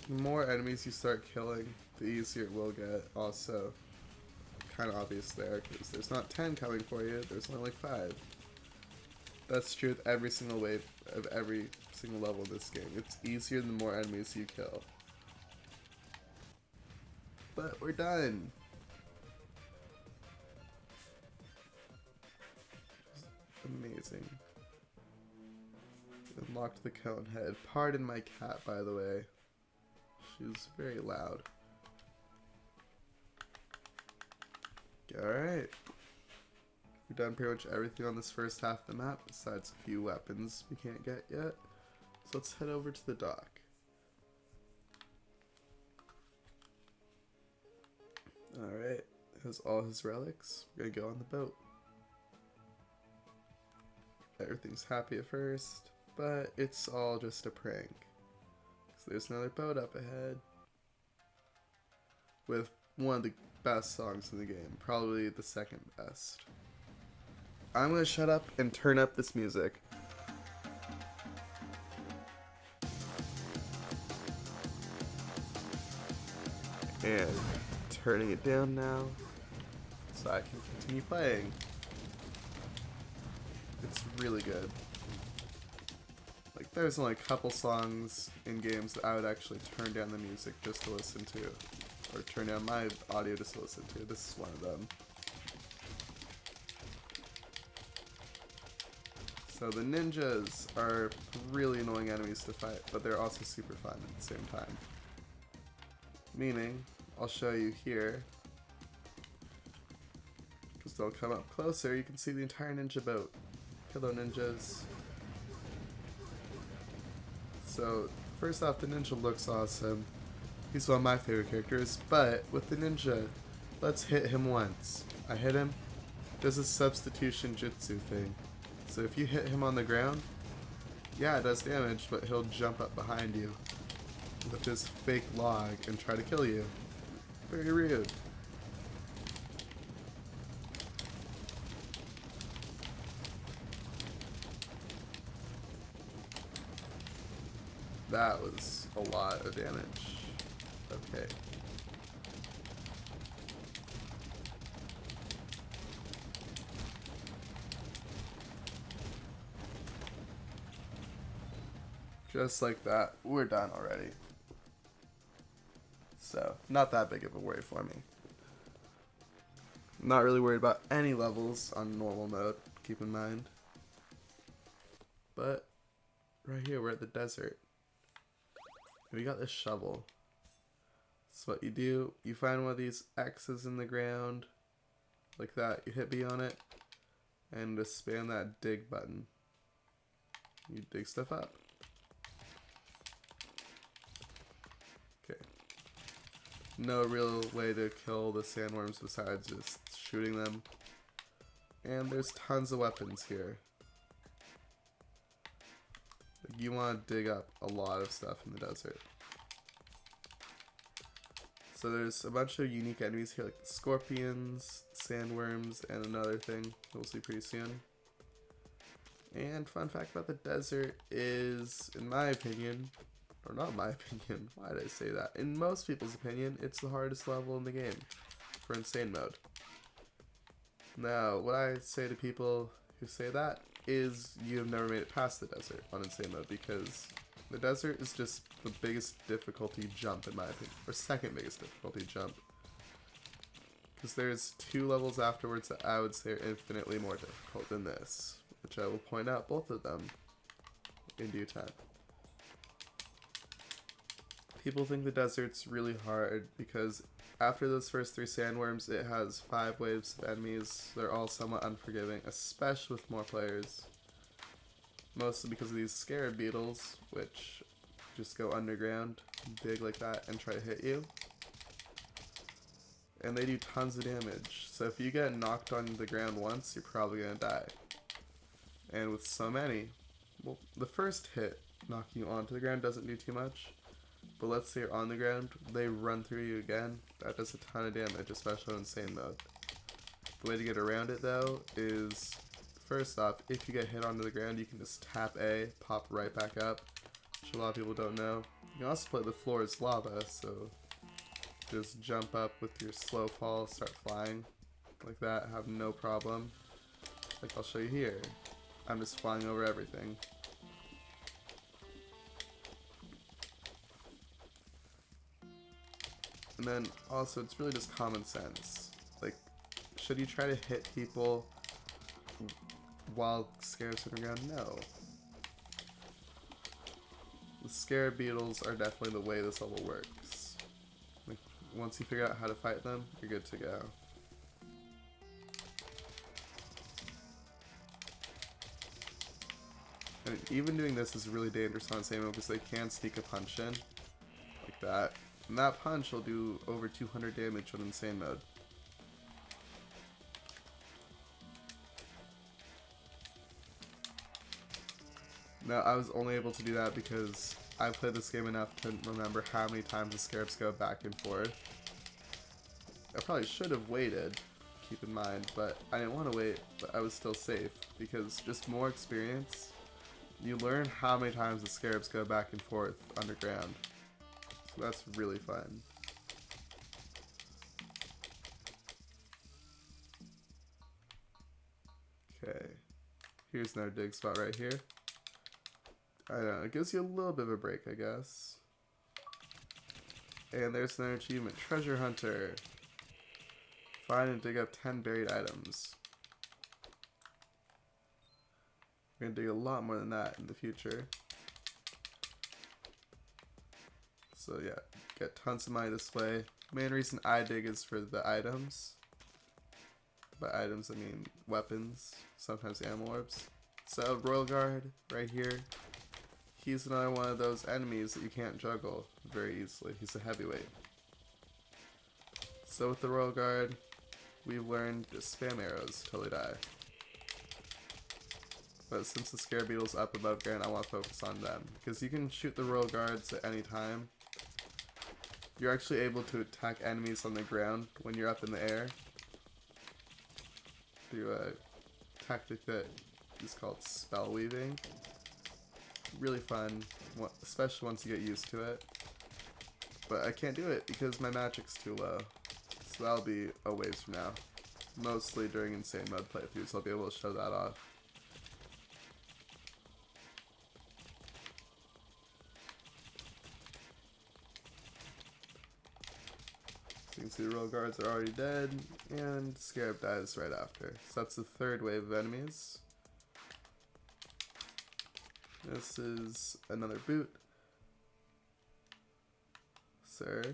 The more enemies you start killing, the easier it will get. Also, kind of obvious there, because there's not 10 coming for you, there's only like 5. That's true with every single wave of every single level in this game. It's easier the more enemies you kill. But we're done! Amazing. Unlocked the Conehead. Pardon my cat, by the way. She's very loud. Alright. We've done pretty much everything on this first half of the map, besides a few weapons we can't get yet. So let's head over to the dock. Alright. Has all his relics. We're gonna go on the boat. Everything's happy at first, but it's all just a prank. So there's another boat up ahead with one of the best songs in the game, probably the second best. I'm gonna shut up and turn up this music. And turning it down now so I can continue playing. It's really good. Like, there's only a couple songs in games that I would actually turn down the music just to listen to. Or turn down my audio just to listen to. This is one of them. So the ninjas are really annoying enemies to fight, but they're also super fun at the same time. Meaning, I'll show you here. Because they'll come up closer, you can see the entire ninja boat. Hello, ninjas. So, first off, the ninja looks awesome. He's one of my favorite characters, but with the ninja, let's hit him once. I hit him, does a substitution jutsu thing. So if you hit him on the ground, yeah, it does damage, but he'll jump up behind you with his fake log and try to kill you. Very rude. That was a lot of damage. Okay. Just like that, we're done already. So, not that big of a worry for me. Not really worried about any levels on normal mode, keep in mind. But, right here, we're at the desert. We got this shovel. So what you do, you find one of these X's in the ground, like that, you hit B on it, and just spam that dig button. You dig stuff up. Okay. No real way to kill the sandworms besides just shooting them. And there's tons of weapons here. Like, you want to dig up a lot of stuff in the desert. So there's a bunch of unique enemies here, like the scorpions, sandworms, and another thing we'll see pretty soon. And fun fact about the desert is, in my opinion, or not my opinion, why did I say that? In most people's opinion, it's the hardest level in the game for Insane Mode. Now, what I say to people who say that is you have never made it past the desert on Insane Mode, because the desert is just the biggest difficulty jump in my opinion, or second biggest difficulty jump. Because there's 2 levels afterwards that I would say are infinitely more difficult than this, which I will point out both of them in due time. People think the desert's really hard because after those first 3 sandworms, it has 5 waves of enemies. They're all somewhat unforgiving, especially with more players. Mostly because of these scarab beetles, which just go underground, dig like that, and try to hit you. And they do tons of damage. So if you get knocked on the ground once, you're probably gonna die. And with so many, well, the first hit knocking you onto the ground doesn't do too much. But let's say you're on the ground, they run through you again. That does a ton of damage, especially in Insane Mode. The way to get around it though is, first off, if you get hit onto the ground, you can just tap A, pop right back up, which a lot of people don't know. You can also play the floor as lava, so just jump up with your slow fall, start flying like that, have no problem. Like I'll show you here. I'm just flying over everything. And then also, it's really just common sense. Like, should you try to hit people while scarabs are around? No. The scarab beetles are definitely the way this level works. Like, once you figure out how to fight them, you're good to go. And even doing this is really dangerous on Insane Mode because they can sneak a punch in, like that. And that punch will do over 200 damage on Insane Mode. Now, I was only able to do that because I played this game enough to remember how many times the scarabs go back and forth. I probably should have waited, keep in mind, but I didn't want to wait, but I was still safe because just more experience, you learn how many times the scarabs go back and forth underground. So that's really fun. Okay, here's another dig spot right here. I don't know, it gives you a little bit of a break, I guess. And there's another achievement, Treasure Hunter. Find and dig up 10 buried items. We're gonna dig a lot more than that in the future. So yeah, get tons of money this way. Main reason I dig is for the items. By items I mean weapons, sometimes ammo orbs. So Royal Guard right here. He's another one of those enemies that you can't juggle very easily. He's a heavyweight. So with the Royal Guard, we've learned to spam arrows till they die. But since the Scarab Beetle's up above ground, I want to focus on them. Because you can shoot the Royal Guards at any time. You're actually able to attack enemies on the ground when you're up in the air. Through a tactic that is called spell weaving. Really fun, especially once you get used to it. But I can't do it because my magic's too low. So that'll be a ways from now. Mostly during Insane Mode playthroughs, I'll be able to show that off. So you can see the Royal Guards are already dead, and Scarab dies right after. So that's the third wave of enemies. This is another boot. Sir.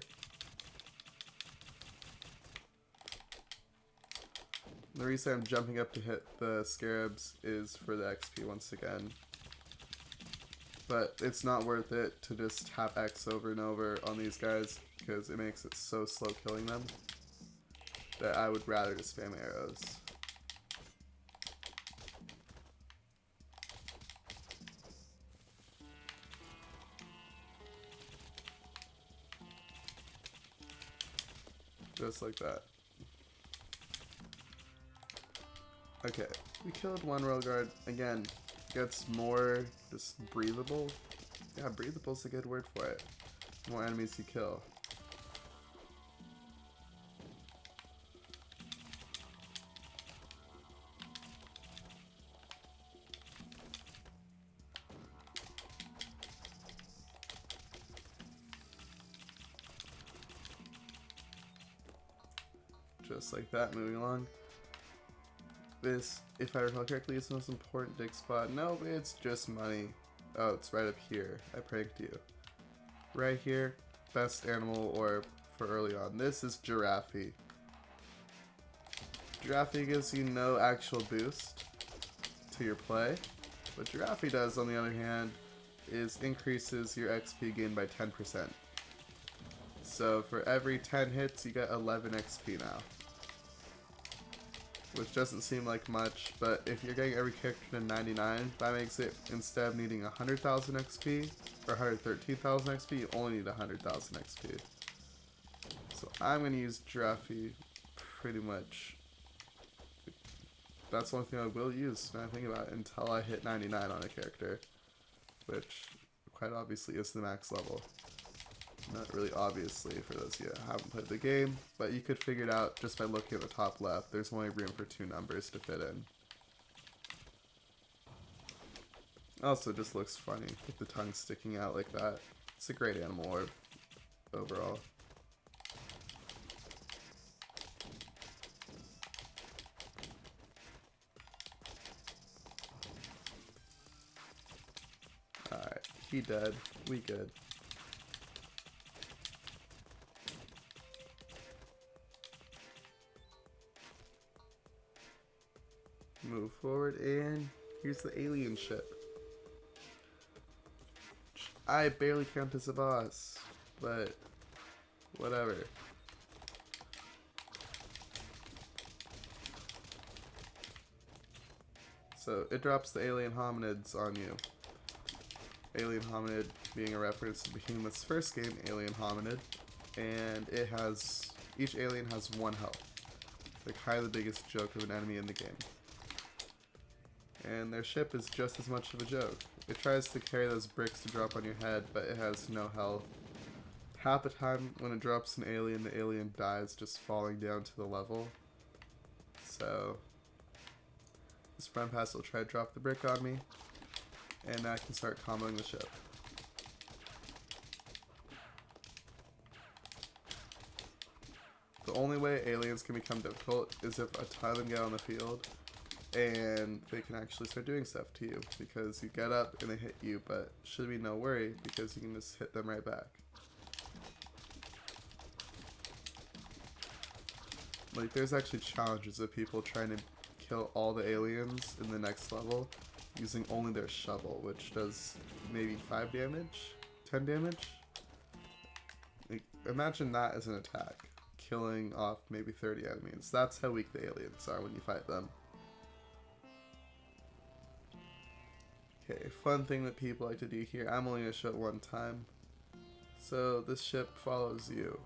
The reason I'm jumping up to hit the scarabs is for the XP once again. But it's not worth it to just tap X over and over on these guys, because it makes it so slow killing them that I would rather just spam arrows. Just like that. Okay, we killed one royal guard. Again, gets more just breathable. Yeah, breathable is a good word for it. The more enemies you kill. Just like that, moving along. This, if I recall correctly, is the most important dig spot. No, it's just money. Oh, it's right up here. I pranked you. Right here, best animal or for early on. This is Giraffe. Giraffe gives you no actual boost to your play. What Giraffe does, on the other hand, is increases your XP gain by 10%. So for every 10 hits, you get 11 XP now. Which doesn't seem like much, but if you're getting every character to 99, that makes it, instead of needing 100,000 XP, or 113,000 XP, you only need 100,000 XP. So I'm going to use Giraffe pretty much. That's the only thing I will use when I think about it until I hit 99 on a character, which quite obviously is the max level. Not really obviously for those of you that haven't played the game, but you could figure it out just by looking at the top left. There's only room for 2 numbers to fit in. Also, just looks funny with the tongue sticking out like that. It's a great animal orb overall. Alright, he dead. We good. Move forward, and here's the alien ship. I barely count as a boss, but whatever. So it drops the alien hominids on you. Alien hominid being a reference to Behemoth's first game, Alien Hominid, and it has, each alien has 1 health. Like, kind of the biggest joke of an enemy in the game. And their ship is just as much of a joke. It tries to carry those bricks to drop on your head, but it has no health. Half the time when it drops an alien, the alien dies just falling down to the level. So this run pass will try to drop the brick on me, and I can start comboing the ship. The only way aliens can become difficult is if a ton of them get on the field and they can actually start doing stuff to you, because you get up and they hit you, but should be no worry because you can just hit them right back. Like, there's actually challenges of people trying to kill all the aliens in the next level using only their shovel, which does maybe 5 damage, 10 damage. Like, imagine that as an attack, killing off maybe 30 enemies. That's how weak the aliens are when you fight them. Okay, fun thing that people like to do here. I'm only going to show it one time. So this ship follows you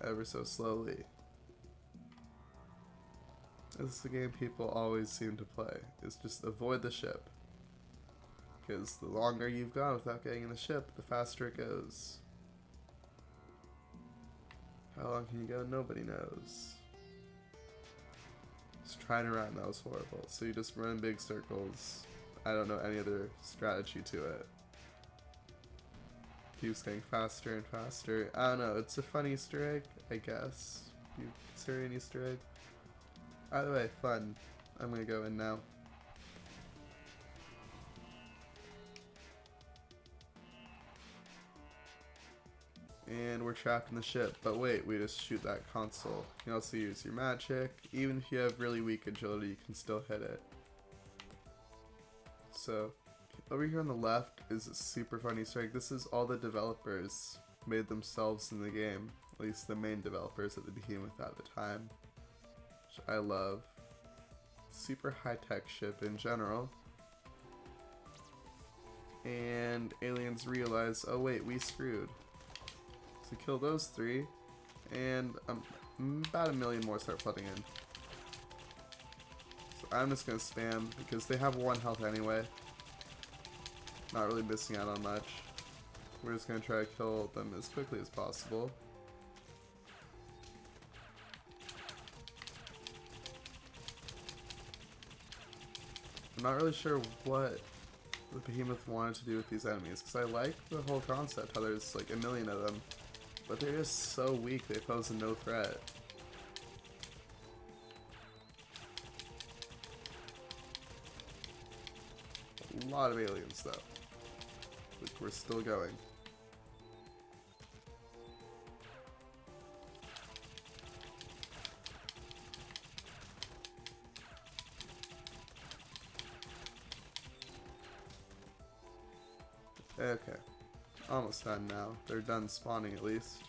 ever so slowly. This is the game people always seem to play, is just avoid the ship. Because the longer you've gone without getting in the ship, the faster it goes. How long can you go? Nobody knows. Just trying to run, that was horrible. So you just run in big circles. I don't know any other strategy to it. Keeps getting faster and faster. I don't know, it's a fun Easter egg, I guess. You consider it an Easter egg? Either way, fun. I'm gonna go in now. And we're trapped in the ship, but wait, we just shoot that console. You can also use your magic. Even if you have really weak agility, you can still hit it. So, over here on the left is a super fun Easter egg. This is all the developers made themselves in the game. At least the main developers at the Behemoth at the time. Which I love. Super high-tech ship in general. And aliens realize, oh wait, we screwed. So kill those 3, and about 1 million more start flooding in. So I'm just gonna spam, because they have 1 health anyway. Not really missing out on much. We're just gonna try to kill them as quickly as possible. I'm not really sure what the Behemoth wanted to do with these enemies, because I like the whole concept, how there's like 1 million of them, but they're just so weak they pose a no threat. A lot of aliens though. Like, we're still going. Okay, almost done now. They're done spawning at least.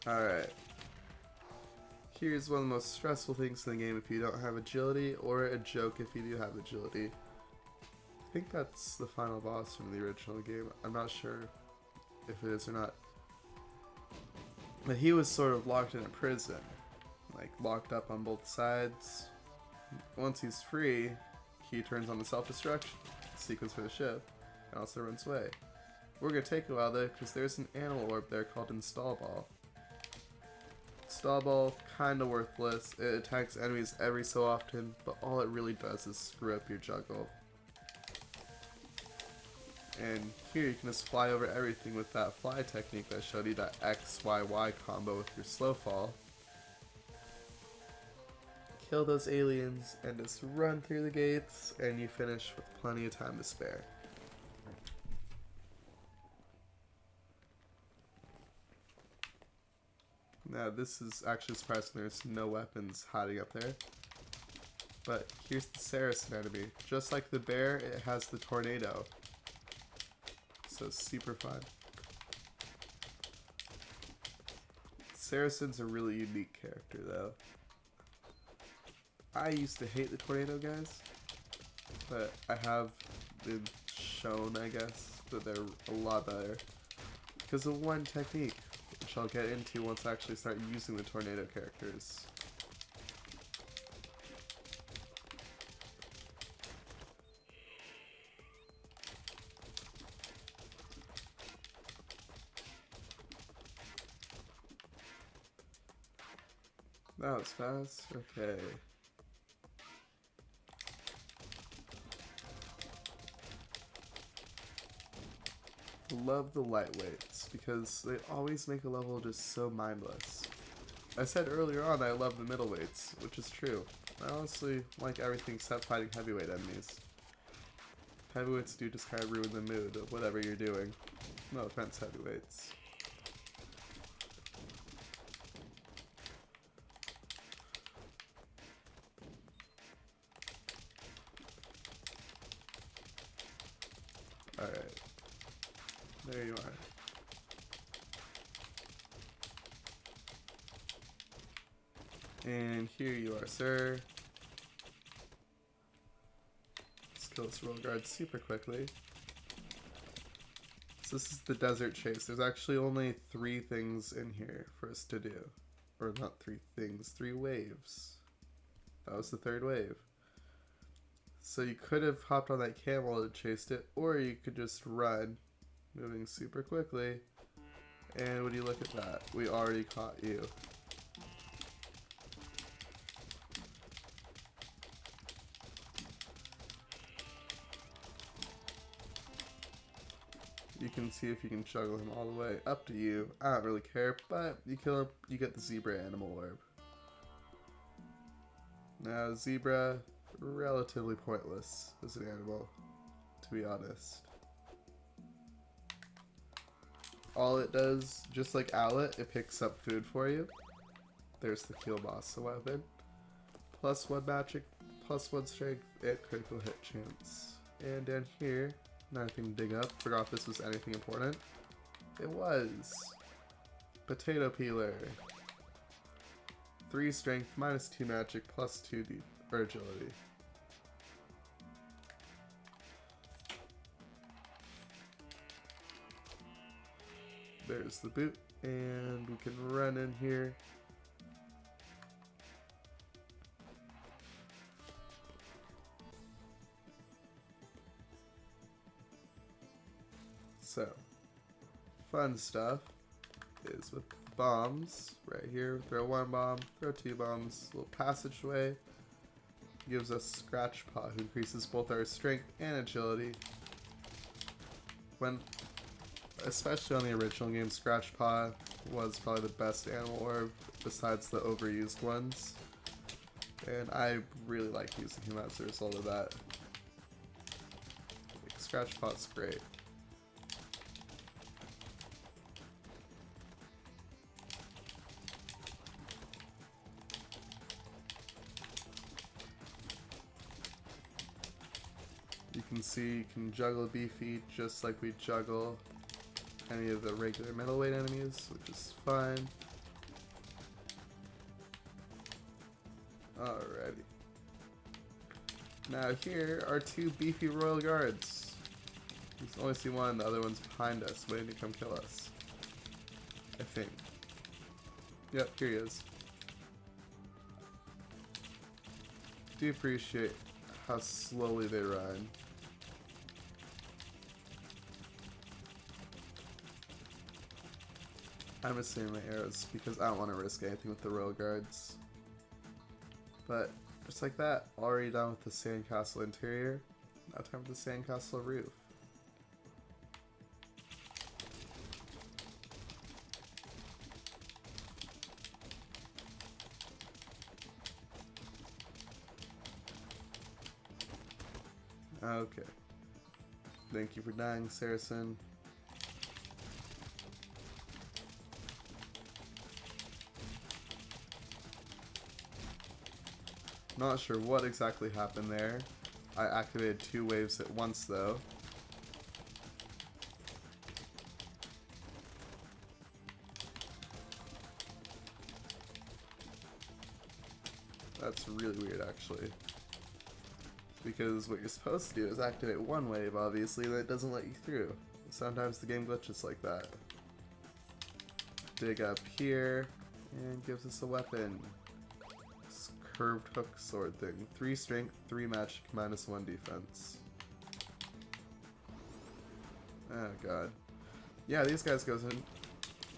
Alright. Here's one of the most stressful things in the game if you don't have agility, or a joke if you do have agility. I think that's the final boss from the original game. I'm not sure if it is or not. But he was sort of locked in a prison. Like, locked up on both sides. Once he's free, he turns on the self-destruction sequence for the ship, and also runs away. We're gonna take a while though, because there's an animal orb there called Install Ball. Install Ball, kinda worthless. It attacks enemies every so often, but all it really does is screw up your juggle. And here you can just fly over everything with that fly technique that I showed you, that X-Y-Y combo with your slow fall. Kill those aliens and just run through the gates, and you finish with plenty of time to spare. Now this is actually surprising, there's no weapons hiding up there. But here's the Saracen enemy. Just like the bear, it has the tornado. So super fun. Saracen's a really unique character though. I used to hate the tornado guys, but I have been shown, I guess, that they're a lot better because of one technique, which I'll get into once I actually start using the tornado characters. That was fast. Okay. Love the lightweights because they always make a level just so mindless. I said earlier on I love the middleweights, which is true. I honestly like everything except fighting heavyweight enemies. Heavyweights do just kind of ruin the mood of whatever you're doing. No offense, heavyweights. Alright. There you are. And here you are, sir. Let's kill this royal guard super quickly. So this is the desert chase. There's actually only 3 things in here for us to do. Or not 3 things, 3 waves. That was the 3rd wave. So you could have hopped on that camel and chased it, or you could just run, moving super quickly. And would you look at that? We already caught you. You can see if you can juggle him all the way. Up to you. I don't really care, but you kill him, you get the zebra animal orb. Now, zebra, relatively pointless as an animal, to be honest. All it does, just like Owlet, it picks up food for you. There's the Kill Boss weapon. +1 magic, +1 strength, and critical hit chance. And down here, Another thing to dig up. Forgot if this was anything important. It was. Potato peeler. 3 strength, -2 magic, +2 agility. There's the boot, and we can run in here. So, fun stuff is with bombs right here. Throw 1 bomb, throw 2 bombs. Little passageway gives us Scratch Paw, who increases both our strength and agility. When, especially on the original game, Scratch Paw was probably the best animal orb besides the overused ones, and I really like using him as a result of that. Like, Scratch Paw's great. You can see you can juggle Beefy just like we juggle any of the regular middleweight enemies, which is fine. Alrighty. Now here are 2 beefy royal guards. You can only see one, the other one's behind us, waiting to come kill us. I think. Yep, here he is. Do appreciate how slowly they run. I'm assuming my arrows because I don't want to risk anything with the royal guards. But just like that, already done with the sandcastle interior. Now time for the sandcastle roof. Okay. Thank you for dying, Saracen. Not sure what exactly happened there. I activated 2 waves at once though. That's really weird actually. Because what you're supposed to do is activate 1 wave obviously, and it doesn't let you through. Sometimes the game glitches like that. Dig up here, and gives us a weapon. Curved hook sword thing. 3 strength, 3 magic, -1 defense. Oh god. Yeah, these guys go in.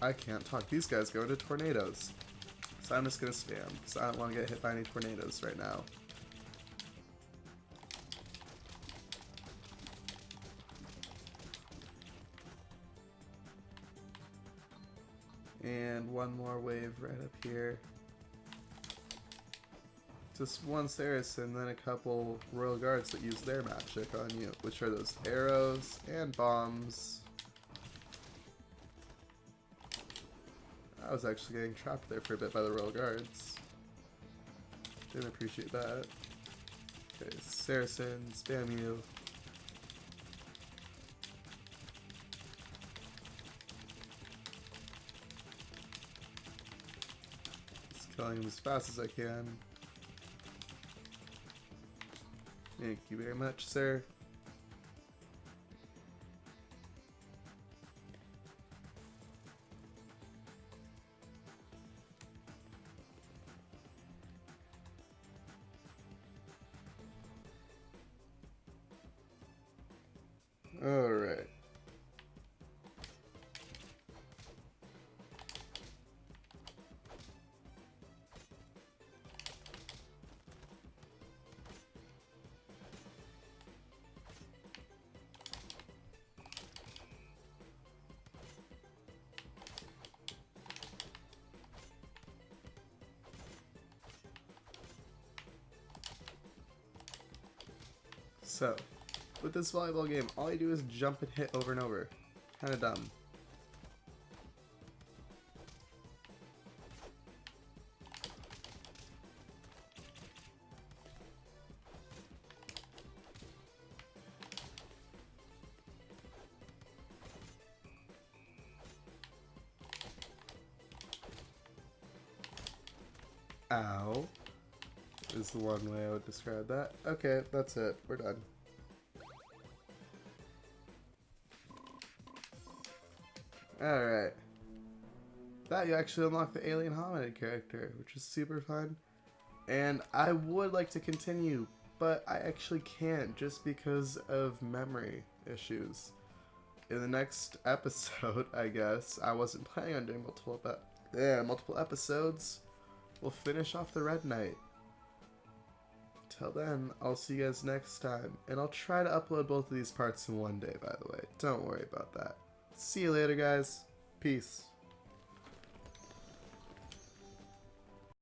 I can't talk. These guys go into tornadoes. So I'm just gonna spam, because I don't want to get hit by any tornadoes right now. And 1 more wave right up here. Just 1 Saracen, then a couple royal guards that use their magic on you, which are those arrows and bombs. I was actually getting trapped there for a bit by the royal guards. Didn't appreciate that. Okay, Saracen, spam you. Just killing him as fast as I can. Thank you very much, sir. All right. So, with this volleyball game, all you do is jump and hit over and over. Kinda dumb. Ow. Is the one way I would describe that. Okay, that's it. We're done. Alright. That you actually unlock the alien hominid character, which is super fun. And I would like to continue, but I actually can't just because of memory issues. In the next episode, I guess, I wasn't planning on doing multiple episodes. We'll finish off the Red Knight. Till then, I'll see you guys next time. And I'll try to upload both of these parts in one day, by the way. Don't worry about that. See you later, guys. Peace.